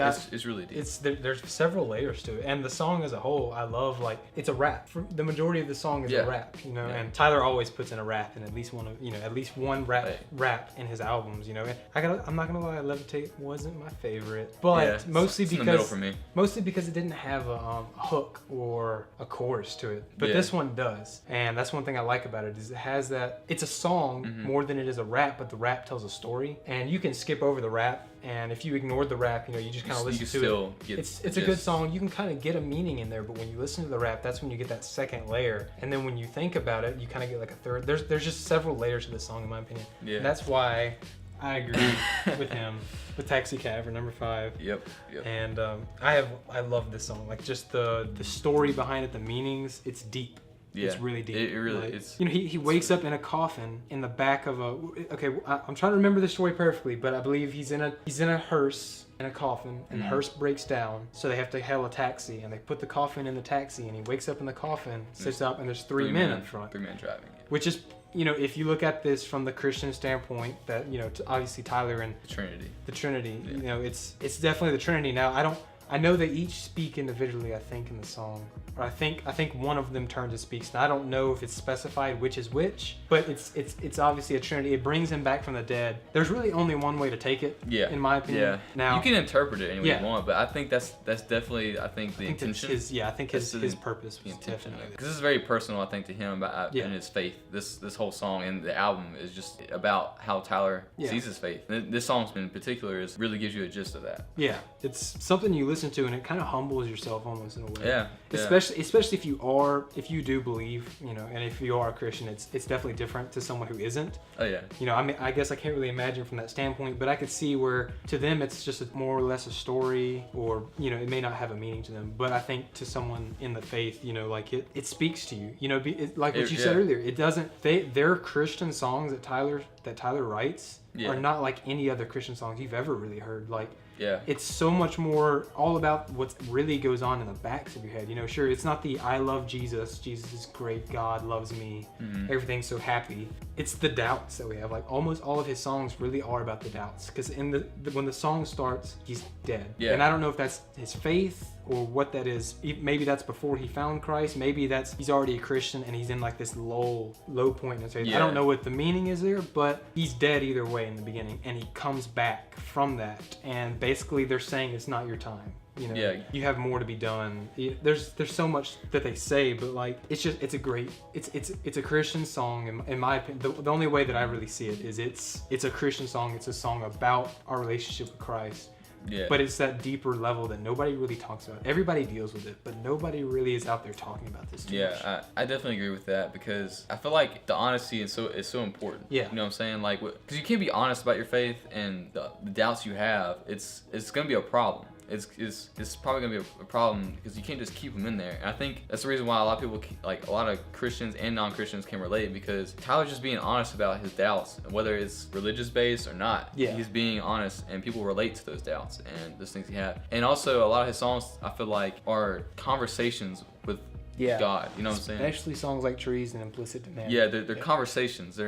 really deep. There's several layers to it, and the song as a whole, I love. Like it's a rap. The majority of the song is a rap, you know. Yeah. And Tyler always puts in a rap in at least one rap in his albums, you know. And I'm not gonna lie, Levitate wasn't my favorite, but mostly because in the middle for me. Mostly because it didn't have a hook or a chorus to it. But this one does, and that's one thing I like about it is it has that. It's a song more than it is a rap, but the rap tells a story, and you can skip over the rap. And if you ignored the rap, you know, you just kind of listen to it. It's a good song. You can kind of get a meaning in there, but when you listen to the rap, that's when you get that second layer. And then when you think about it, you kind of get like a third. There's just several layers to this song, in my opinion. Yeah. And that's why I agree with him with Taxi Cab for number 5. Yep. And I love this song. Like just the story behind it, the meanings. It's deep. Yeah, it's really deep. It really is. You know, he wakes up in a coffin in the back of a. Okay, I'm trying to remember the story perfectly, but I believe he's in a hearse in a coffin, and the hearse breaks down, so they have to hail a taxi, and they put the coffin in the taxi, and he wakes up in the coffin, sits up, and there's 3 men in front. 3 men driving. Which is, you know, if you look at this from the Christian standpoint, that you know, obviously Tyler and the Trinity. Yeah. You know, it's definitely the Trinity. Now I know they each speak individually, I think, in the song. Or I think one of them turns and speaks. Now I don't know if it's specified which is which, but it's obviously a trinity. It brings him back from the dead. There's really only one way to take it, in my opinion. Yeah. Now you can interpret it any way you want, but I think that's definitely the intention. I think his purpose was intention. Because this is very personal, I think, to him about and his faith. This whole song and the album is just about how Tyler sees his faith. This song in particular really gives you a gist of that. Yeah, it's something you listen to and it kind of humbles yourself almost in a way. Yeah. Especially if you do believe, you know, and if you are a Christian, it's definitely different to someone who isn't. Oh yeah. You know, I mean, I guess I can't really imagine from that standpoint, but I could see where to them it's just more or less a story, or you know, it may not have a meaning to them. But I think to someone in the faith, you know, like it speaks to you. You know, like what you said earlier, it doesn't. Their Christian songs that Tyler writes are not like any other Christian songs you've ever really heard. Like. Yeah. It's so much more all about what really goes on in the backs of your head. You know, sure, it's not the I love Jesus, Jesus is great, God loves me, everything's so happy. It's the doubts that we have. Like almost all of his songs really are about the doubts. Because when the song starts, he's dead. Yeah. And I don't know if that's his faith or what that is. Maybe that's before he found Christ. Maybe he's already a Christian and he's in like this low point in his faith. Yeah. I don't know what the meaning is there, but he's dead either way in the beginning, and he comes back from that. And basically, they're saying it's not your time. You know, you have more to be done. There's so much that they say, but like it's a Christian song in my opinion. The only way that I really see it is it's a Christian song. It's a song about our relationship with Christ. Yeah. But it's that deeper level that nobody really talks about. Everybody deals with it, but nobody really is out there talking about this too much. I definitely agree with that, because I feel like the honesty is so important. Yeah. You know what I'm saying? Like, because you can't be honest about your faith and the doubts you have. It's gonna be a problem. It's probably gonna be a problem because you can't just keep them in there. And I think that's the reason why a lot of people, like a lot of Christians and non-Christians, can relate, because Tyler's just being honest about his doubts, whether it's religious based or not. Yeah. He's being honest, and people relate to those doubts and those things he had. And also, a lot of his songs, I feel like, are conversations with God. You know what I'm saying? Especially songs like Trees and Implicit Demand. Yeah, they're conversations.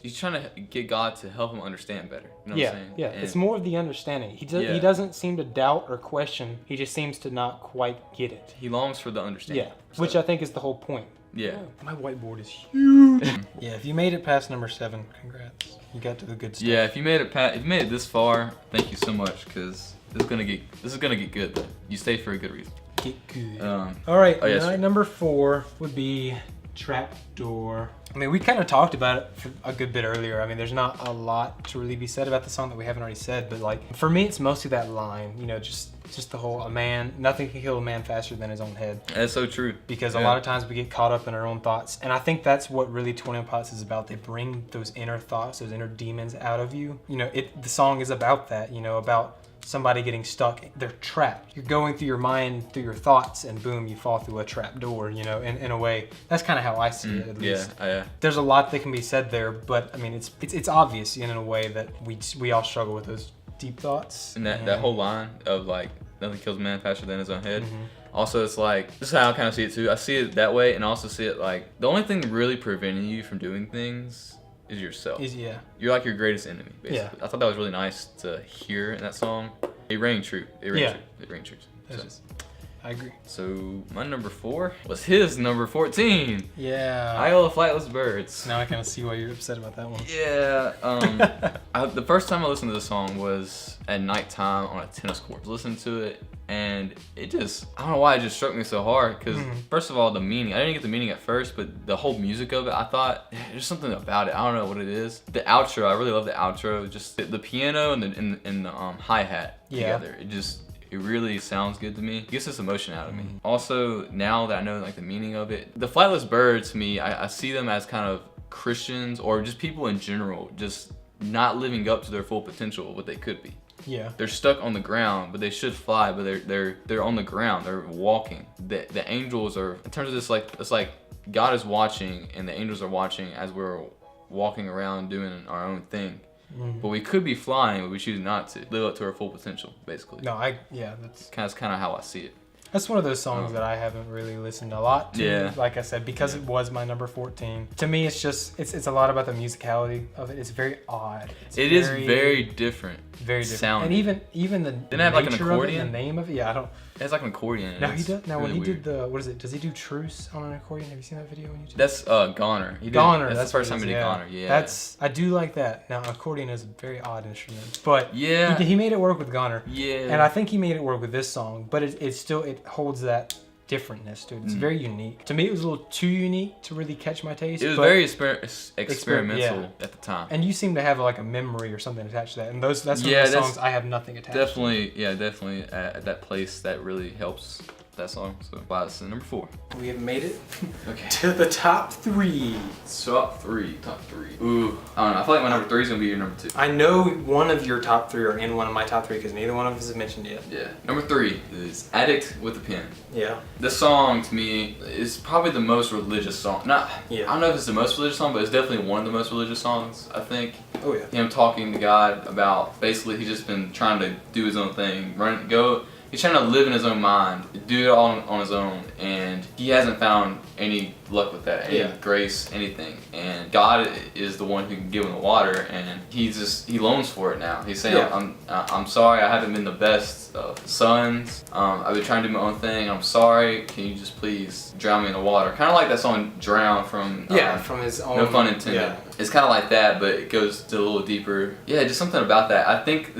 He's trying to get God to help him understand better. You know what I'm saying? Yeah, it's more of the understanding. He doesn't seem to doubt or question. He just seems to not quite get it. He longs for the understanding. Yeah, which I think is the whole point. Yeah. My whiteboard is huge. Yeah, if you made it past number 7, congrats. You got to the good stuff. Yeah, if you made it this far, thank you so much, because this is gonna get good though. You stay for a good reason. Get good. All right, yes, number 4 would be Trapdoor. I mean, we kind of talked about it for a good bit earlier. I mean, there's not a lot to really be said about the song that we haven't already said, but like for me, it's mostly that line. You know, just the whole nothing can kill a man faster than his own head. That's so true. Because a lot of times we get caught up in our own thoughts, and I think that's what really 21 Pilots is about. They bring those inner thoughts, those inner demons out of you. You know, the song is about that. You know, about somebody getting stuck. They're trapped. You're going through your mind, through your thoughts, and boom, you fall through a trap door, you know, in a way. That's kind of how I see it, at least. Yeah. There's a lot that can be said there, but I mean, it's obvious in a way that we all struggle with those deep thoughts. And that whole line of like, nothing kills a man faster than his own head. Also, it's like, this is how I kind of see it too. I see it that way, and I also see it like, the only thing really preventing you from doing things is yourself. You're like your greatest enemy, basically. Yeah. I thought that was really nice to hear in that song. It rang true. It rang true. I agree. So my number 4 was his number 14. Yeah. Iowa Flightless Birds. Now I kind of see why you're upset about that one. Yeah. The first time I listened to the song was at nighttime on a tennis court. Listened to it, and it just, I don't know why it just struck me so hard, because first of all, the meaning, I didn't get the meaning at first, but the whole music of it, I thought there's something about it. I don't know what it is. The outro, I really love the outro. Just the piano and the hi-hat together. It really sounds good to me. It gets this emotion out of me. Also, now that I know like the meaning of it, the Flightless Birds, to me, I see them as kind of Christians or just people in general, just not living up to their full potential of what they could be. Yeah. They're stuck on the ground, but they should fly, but they're on the ground. They're walking. The angels are, in terms of this, like, it's like God is watching and the angels are watching as we're walking around doing our own thing. But we could be flying, but we choose not to live up to our full potential, basically. That's kind of how I see it. That's one of those songs that I haven't really listened a lot to. Yeah. Like I said, because it was my number 14. To me, it's just it's a lot about the musicality of it. It's very odd. It is very different. Very different. Sounding. And even the Didn't it have like an accordion? The name of it, I don't. It has like an accordion. No, he does. Now when he did the, what is it? Does he do Truce on an accordion? Have you seen that video on YouTube? That's Goner. Goner. That's the first time he did Goner. Yeah. I do like that. Now accordion is a very odd instrument, but yeah, he made it work with Goner. Yeah. And I think he made it work with this song, but it still holds that differentness to it. It's very unique. To me, it was a little too unique to really catch my taste. It was very experimental at the time. And you seem to have like a memory or something attached to that. And that's one of the songs I have nothing attached to. Definitely at that place that really helps that song. So wow, it's number 4. We have made it to the top 3. Top three. Ooh, I don't know. I feel like my number 3 is gonna be your number 2. I know one of your top 3 are in one of my top 3 because neither one of us has mentioned yet. Yeah. Number 3 is Addict with a Pen. Yeah. This song to me is probably the most religious song. I don't know if it's the most religious song, but it's definitely one of the most religious songs, I think. Oh yeah. Him talking to God about basically he's just been trying to do his own thing, he's trying to live in his own mind, do it all on his own, and he hasn't found any luck with that, any grace, anything. And God is the one who can give him the water, and he longs for it now. He's saying, I'm sorry, I haven't been the best of sons. I've been trying to do my own thing. I'm sorry. Can you just please drown me in the water? Kind of like that song "Drown" from from his own. No Fun Intended. Yeah. It's kind of like that, but it goes to a little deeper. Yeah, just something about that. I think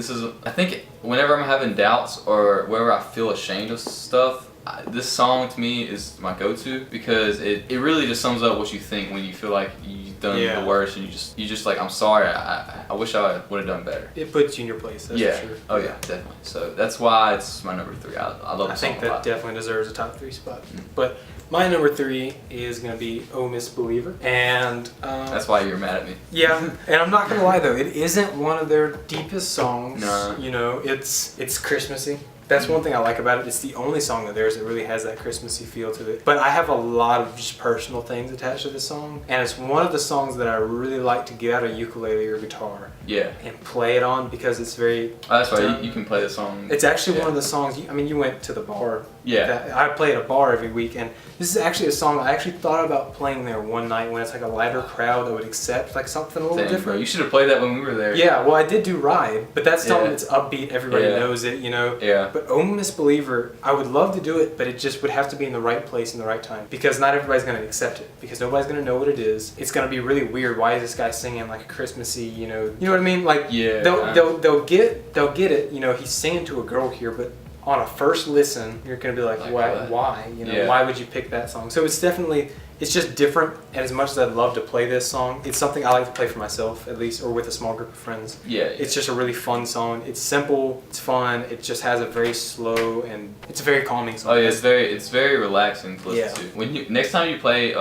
whenever I'm having doubts or whenever I feel ashamed of stuff, this song to me is my go-to because it really just sums up what you think when you feel like you've done the worst and you just like, I'm sorry, I wish I would have done better. It puts you in your place, that's for sure. Oh yeah, definitely. So that's why it's my number 3. I love the song a lot. I think that definitely deserves a top 3 spot. But my number 3 is going to be Oh Misbeliever. And that's why you're mad at me. Yeah, and I'm not going to lie though, it isn't one of their deepest songs. No. You know, it's Christmassy. That's one thing I like about it. It's the only song of theirs that really has that Christmassy feel to it. But I have a lot of just personal things attached to this song, and it's one of the songs that I really like to get out a ukulele or guitar. Yeah. And play it on because it's very. Oh, that's right. You can play the song. It's actually one of the songs. I mean, you went to the bar. Yeah. I play at a bar every week, and this is actually a song I actually thought about playing there one night when it's like a lighter crowd that would accept like something a little different. Bro. You should have played that when we were there. Yeah, well, I did do Ride, but that's something that's upbeat. Everybody knows it, you know. Yeah. But Oh Misbeliever, I would love to do it, but it just would have to be in the right place in the right time because not everybody's going to accept it because nobody's going to know what it is. It's going to be really weird. Why is this guy singing like a Christmassy, you know what I mean? Like, they'll get it. You know, he's singing to a girl here, but on a first listen, you're going to be like why? You know, why would you pick that song? So it's definitely. It's just different, and as much as I'd love to play this song, it's something I like to play for myself, at least, or with a small group of friends. Yeah. It's just a really fun song. It's simple, it's fun, it just has a very slow, and it's a very calming song. Oh yeah, it's very relaxing to listen to. When next time you play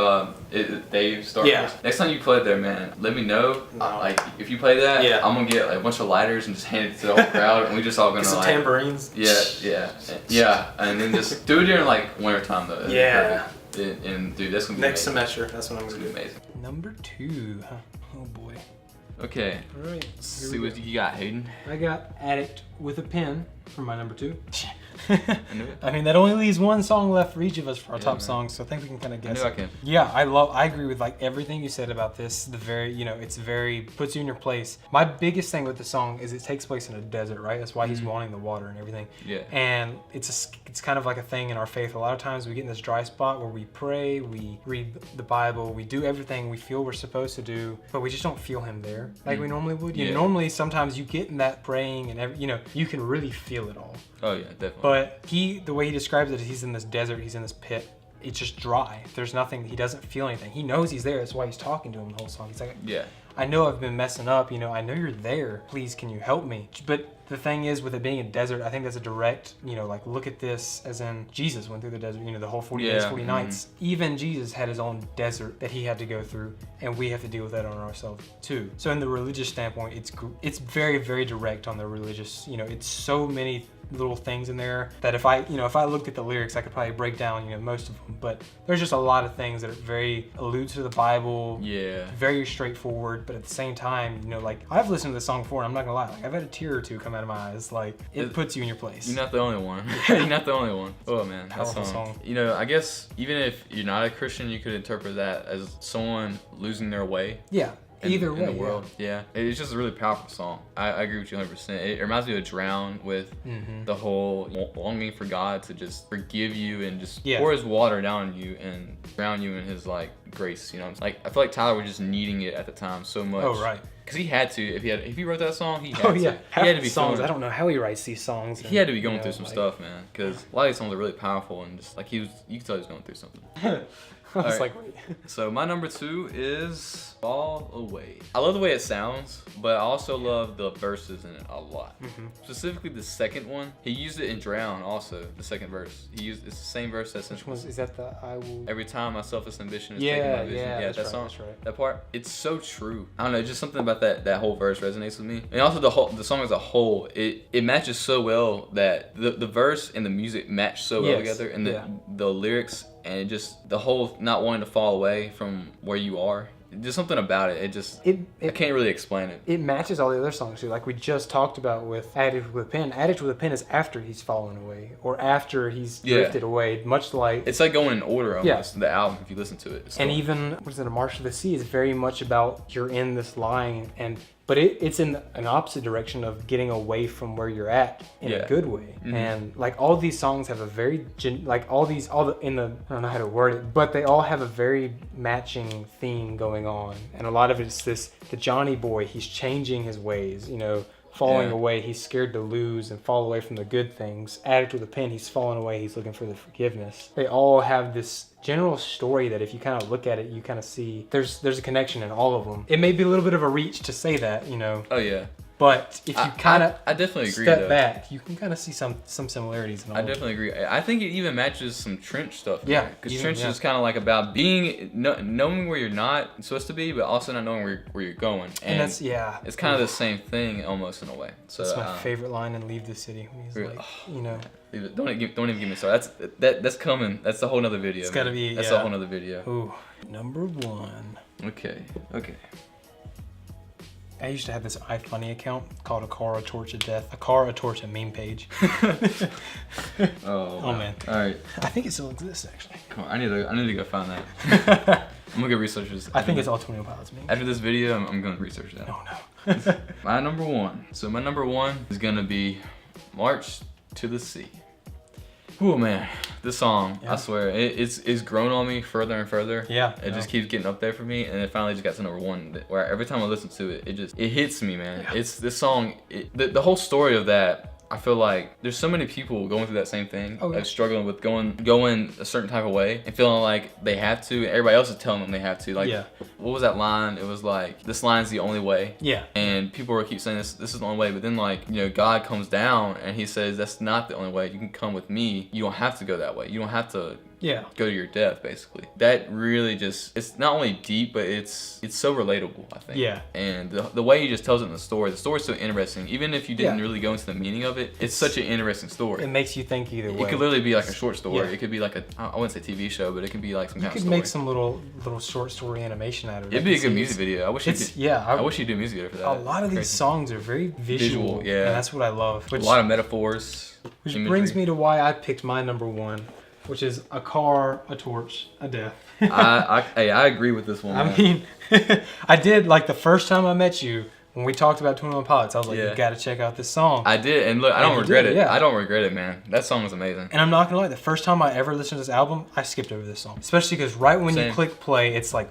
Dave Star Wars, next time you play there, man, let me know. Like, if you play that, I'm gonna get like a bunch of lighters and just hand it to the whole crowd, and we just all gonna some like tambourines. Yeah, and then just do it during like winter time though. Yeah. And dude, that's gonna be next amazing. semester. That's what I'm gonna do. Amazing. Number 2, huh? Oh boy. Okay. All right. Let's see what you got, Hayden. I got Addict with a Pen for my number 2. I knew it. I mean, that only leaves one song left for each of us for our top songs, so I think we can kind of guess. I can. Yeah, I agree with like everything you said about this. It's very puts you in your place. My biggest thing with the song is it takes place in a desert, right? That's why he's wanting the water and everything. Yeah. And it's kind of like a thing in our faith. A lot of times we get in this dry spot where we pray, we read the Bible, we do everything we feel we're supposed to do, but we just don't feel him there like we normally would. Normally, sometimes you get in that praying and you can really feel it all. Oh yeah, definitely. But the way he describes it is he's in this desert, he's in this pit. It's just dry. There's nothing. He doesn't feel anything. He knows he's there. That's why he's talking to him the whole song. He's like, I know I've been messing up. I know you're there. Please, can you help me? But the thing is, with it being a desert, I think that's a direct, like look at this as in Jesus went through the desert, the whole 40 days, 40 nights. Even Jesus had his own desert that he had to go through, and we have to deal with that on ourselves too. So in the religious standpoint, it's very, very direct on the religious, it's so many little things in there that if I looked at the lyrics, I could probably break down, most of them. But there's just a lot of things that are very allude to the Bible. Yeah. Very straightforward, but at the same time, like I've listened to this song before, and I'm not gonna lie, like I've had a tear or two come out of my eyes. Like it puts you in your place. You're not the only one. You're not the only one. Oh man, that song. I guess even if you're not a Christian, you could interpret that as someone losing their way. Yeah. Either way, in the world. Yeah. It's just a really powerful song. I agree with you 100%. It reminds me of Drown with the whole longing for God to just forgive you and just pour his water down on you and drown you in his like grace. Like I feel like Tyler was just needing it at the time so much. Oh right. Because he had to. If he wrote that song, he had to. He had to be songs. I don't know how he writes these songs. He had to be going through some stuff, man. Because a lot of these songs are really powerful and just like you could tell he was going through something. I was like, wait. So my number 2 is Fall Away. I love the way it sounds, but I also love the verses in it a lot. Specifically the second one. He used it in Drown also, the second verse. It's the same verse that's in. Which one is that? The I will. Every time my selfish ambition is taking my vision. Yeah, that song. That's right. That part. It's so true. I don't know, just something about that whole verse resonates with me. And also the song as a whole, it matches so well that the verse and the music match so well together, and the lyrics. And just the whole not wanting to fall away from where you are. There's something about it. I can't really explain it. It matches all the other songs too. Like we just talked about with Addict with a Pen. Addict with a Pen is after he's fallen away or after he's drifted away. Much like it's like going in order almost. The album, if you listen to it. And even A March of the Sea is very much about you're in this line but it's in an opposite direction of getting away from where you're at in a good way. And like all these songs have a very I don't know how to word it, but they all have a very matching theme going on. And a lot of it's the Johnny boy, he's changing his ways, falling away, he's scared to lose and fall away from the good things. Addict with a Pen, he's falling away, he's looking for the forgiveness. They all have this general story that if you kind of look at it, you kind of see there's a connection in all of them. It may be a little bit of a reach to say that, Oh yeah. But if you kind of I definitely agree, step back, you can kind of see some similarities. I definitely agree. I think it even matches some Trench stuff. Yeah, because Trench is kind of like about being knowing where you're not supposed to be, but also not knowing where you're going. And that's it's kind of the same thing almost in a way. So that's my favorite line in Leave the City. When he's like, you know, don't even give me started. That's coming. That's a whole nother video. It's gotta be. That's a whole nother video. Ooh, number 1. Okay. I used to have this iFunny account called A Car, A Torch, A Death. A Car, A Torch, A Meme Page. Oh man. All right. I think it still exists actually. Come on, I need to go find that. I'm gonna go research this. I think it's all 21 Pilots memes. After this video, I'm gonna research that. Oh no. My number 1. So my number 1 is gonna be March to the Sea. Oh man, this song, I swear, it's grown on me further and further. Yeah. It just keeps getting up there for me, and it finally just got to number 1, where every time I listen to it, it hits me, man. Yeah. It's this song, the whole story of that. I feel like there's so many people going through that same thing, like struggling with going a certain type of way and feeling like they have to. And everybody else is telling them they have to. Like, what was that line? It was like, this line's the only way. Yeah. And people will keep saying this is the only way, but then like, you know, God comes down and he says, that's not the only way. You can come with me. You don't have to go that way. You don't have to go to your death, basically. That really just, it's not only deep, but it's so relatable, I think. Yeah. And the way he just tells it in the story's so interesting. Even if you didn't really go into the meaning of it, it's such an interesting story. It makes you think either way. It could literally be like a short story. Yeah. It could be like I wouldn't say TV show, but it could be like some kind of story. You could make some little short story animation out of it. It'd be a good music video. I wish you did. I wish you do a music video for that. A lot of these songs are very visual. Yeah. And that's what I love. A lot of metaphors. Which brings me to why I picked my number 1. Which is A Car, A Torch, A Death. I agree with this one. I mean, I did, like, the first time I met you, when we talked about 21 Pilots, I was like, you gotta check out this song. I did, and look, I don't regret it. Yeah. I don't regret it, man. That song was amazing. And I'm not gonna lie, the first time I ever listened to this album, I skipped over this song. Especially because right when you click play, it's like...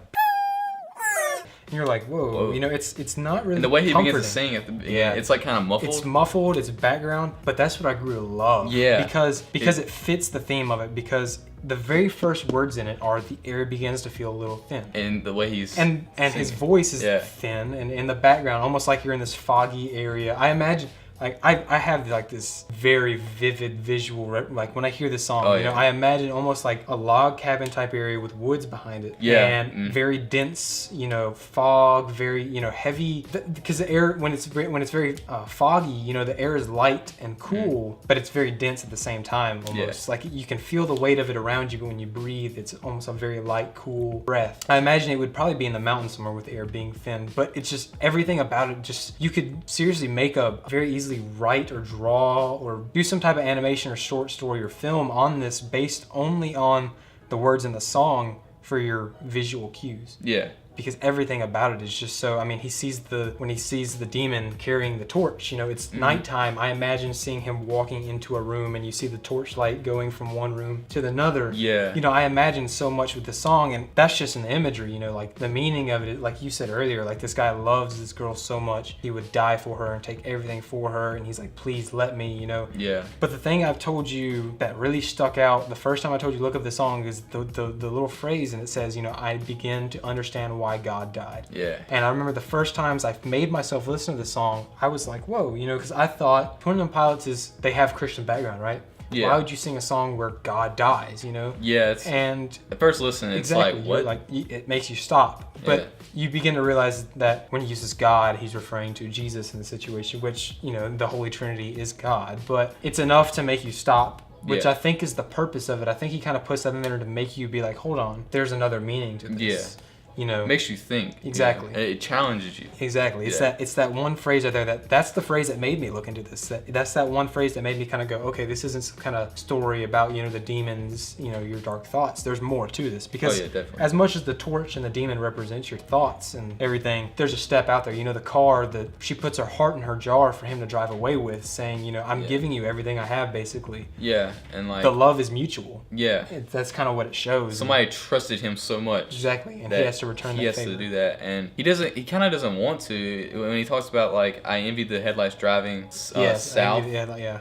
And you're like, whoa, you know, it's not really. And the way he begins to sing at the beginning, it's like kind of muffled. It's muffled, it's background, but that's what I grew to love. Yeah. Because it fits the theme of it, because the very first words in it are the air begins to feel a little thin. And the way he's and his voice is thin, and in the background, almost like you're in this foggy area. I imagine. Like I have like this very vivid visual, like when I hear this song, you know, I imagine almost like a log cabin type area with woods behind it, and very dense, you know, fog, very, you know, heavy, because the air when it's very foggy, you know, the air is light and cool, but it's very dense at the same time, almost like you can feel the weight of it around you, but when you breathe, it's almost a very light, cool breath. I imagine it would probably be in the mountains somewhere with the air being thin, but it's just everything about it. Just you could seriously make a very easily write or draw or do some type of animation or short story or film on this based only on the words in the song for your visual cues. Yeah. Because everything about it is just so, I mean, when he sees the demon carrying the torch, you know, it's nighttime. I imagine seeing him walking into a room and you see the torchlight going from one room to another. Yeah. You know, I imagine so much with the song, and that's just an imagery, you know, like the meaning of it, like you said earlier, like this guy loves this girl so much, he would die for her and take everything for her, and he's like, please let me, you know. Yeah. But the thing I've told you that really stuck out, the first time I told you look up the song, is the little phrase, and it says, you know, I begin to understand why God died. Yeah. And I remember the first times I've made myself listen to the song, I was like, whoa, you know, because I thought 21 Pilots they have Christian background, right? Yeah. Why would you sing a song where God dies, you know? Yeah. And at first listen, it's like, what? Like, it makes you stop. But you begin to realize that when he uses God, he's referring to Jesus in the situation, which, you know, the Holy Trinity is God. But it's enough to make you stop, which I think is the purpose of it. I think he kind of puts that in there to make you be like, hold on, there's another meaning to this. Yeah. You know, it makes you think. Exactly. You know? It challenges you. Exactly. It's that one phrase right there that's the phrase that made me look into this. That's that one phrase that made me kind of go, okay, this isn't some kind of story about, you know, the demons, you know, your dark thoughts. There's more to this, because as much as the torch and the demon represents your thoughts and everything, there's a step out there. You know, the car that she puts her heart in her jar for him to drive away with, saying, you know, I'm giving you everything I have, basically. Yeah. And like the love is mutual. Yeah. That's kind of what it shows. Somebody trusted him so much. Exactly. And he has to return he has favor. To do that, and he kind of doesn't want to. When he talks about like, I envy the headlights driving south,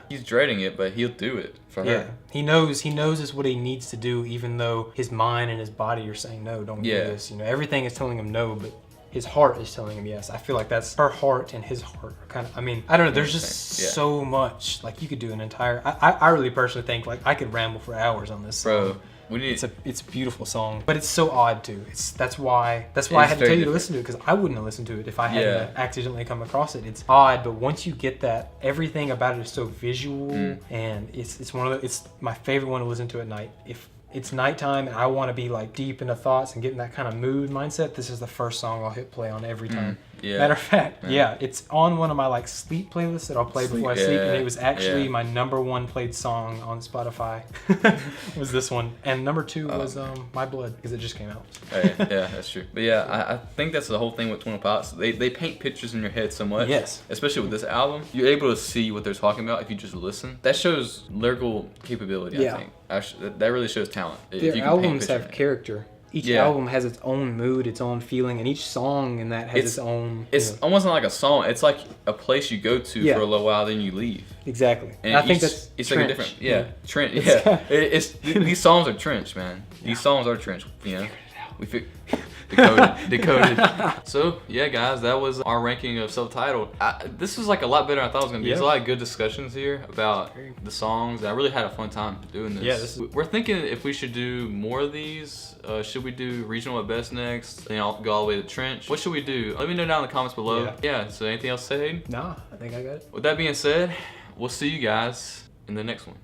he's dreading it, but he'll do it for her. He knows it's what he needs to do, even though his mind and his body are saying no, don't do this. You know, everything is telling him no, but his heart is telling him yes. I feel like that's her heart and his heart are kind of, I mean, I don't know, there's just so much. Like, you could do an entire, I really personally think, like, I could ramble for hours on this song. Bro, it's a beautiful song, but it's so odd too. That's why I had to tell you to listen to it, because I wouldn't have listened to it if I hadn't accidentally come across it. It's odd, but once you get that, everything about it is so visual, and it's my favorite one to listen to at night. If it's nighttime and I want to be like deep into thoughts and get in that kind of mood mindset, this is the first song I'll hit play on every time. Matter of fact, it's on one of my like sleep playlists that I'll play before I sleep, and it was actually my #1 played song on Spotify. Was this one, and #2 was My Blood, because it just came out. Yeah, that's true. But yeah, I think that's the whole thing with 21 Pilots. They paint pictures in your head so much. Yes. Especially with this album, you're able to see what they're talking about if you just listen. That shows lyrical capability. I think that really shows talent. Their albums have character. Each album has its own mood, its own feeling, and each song in that has its own... It's almost not like a song. It's like a place you go to for a little while, then you leave. Exactly. And I think that's it's trench. like a different... Trench. Yeah. These songs are trench, man. These songs are trench, you know? Decoded. So yeah, guys, that was our ranking of self-titled. This was like a lot better than I thought it was gonna be. There's a lot of good discussions here about the songs. I really had a fun time doing this. We're thinking if we should do more of these. Should we do regional at best next? And I'll go all the way to trench. What should we do? Let me know down in the comments below. Yeah. So anything else to say? Nah, I think I got it. With that being said, we'll see you guys in the next one.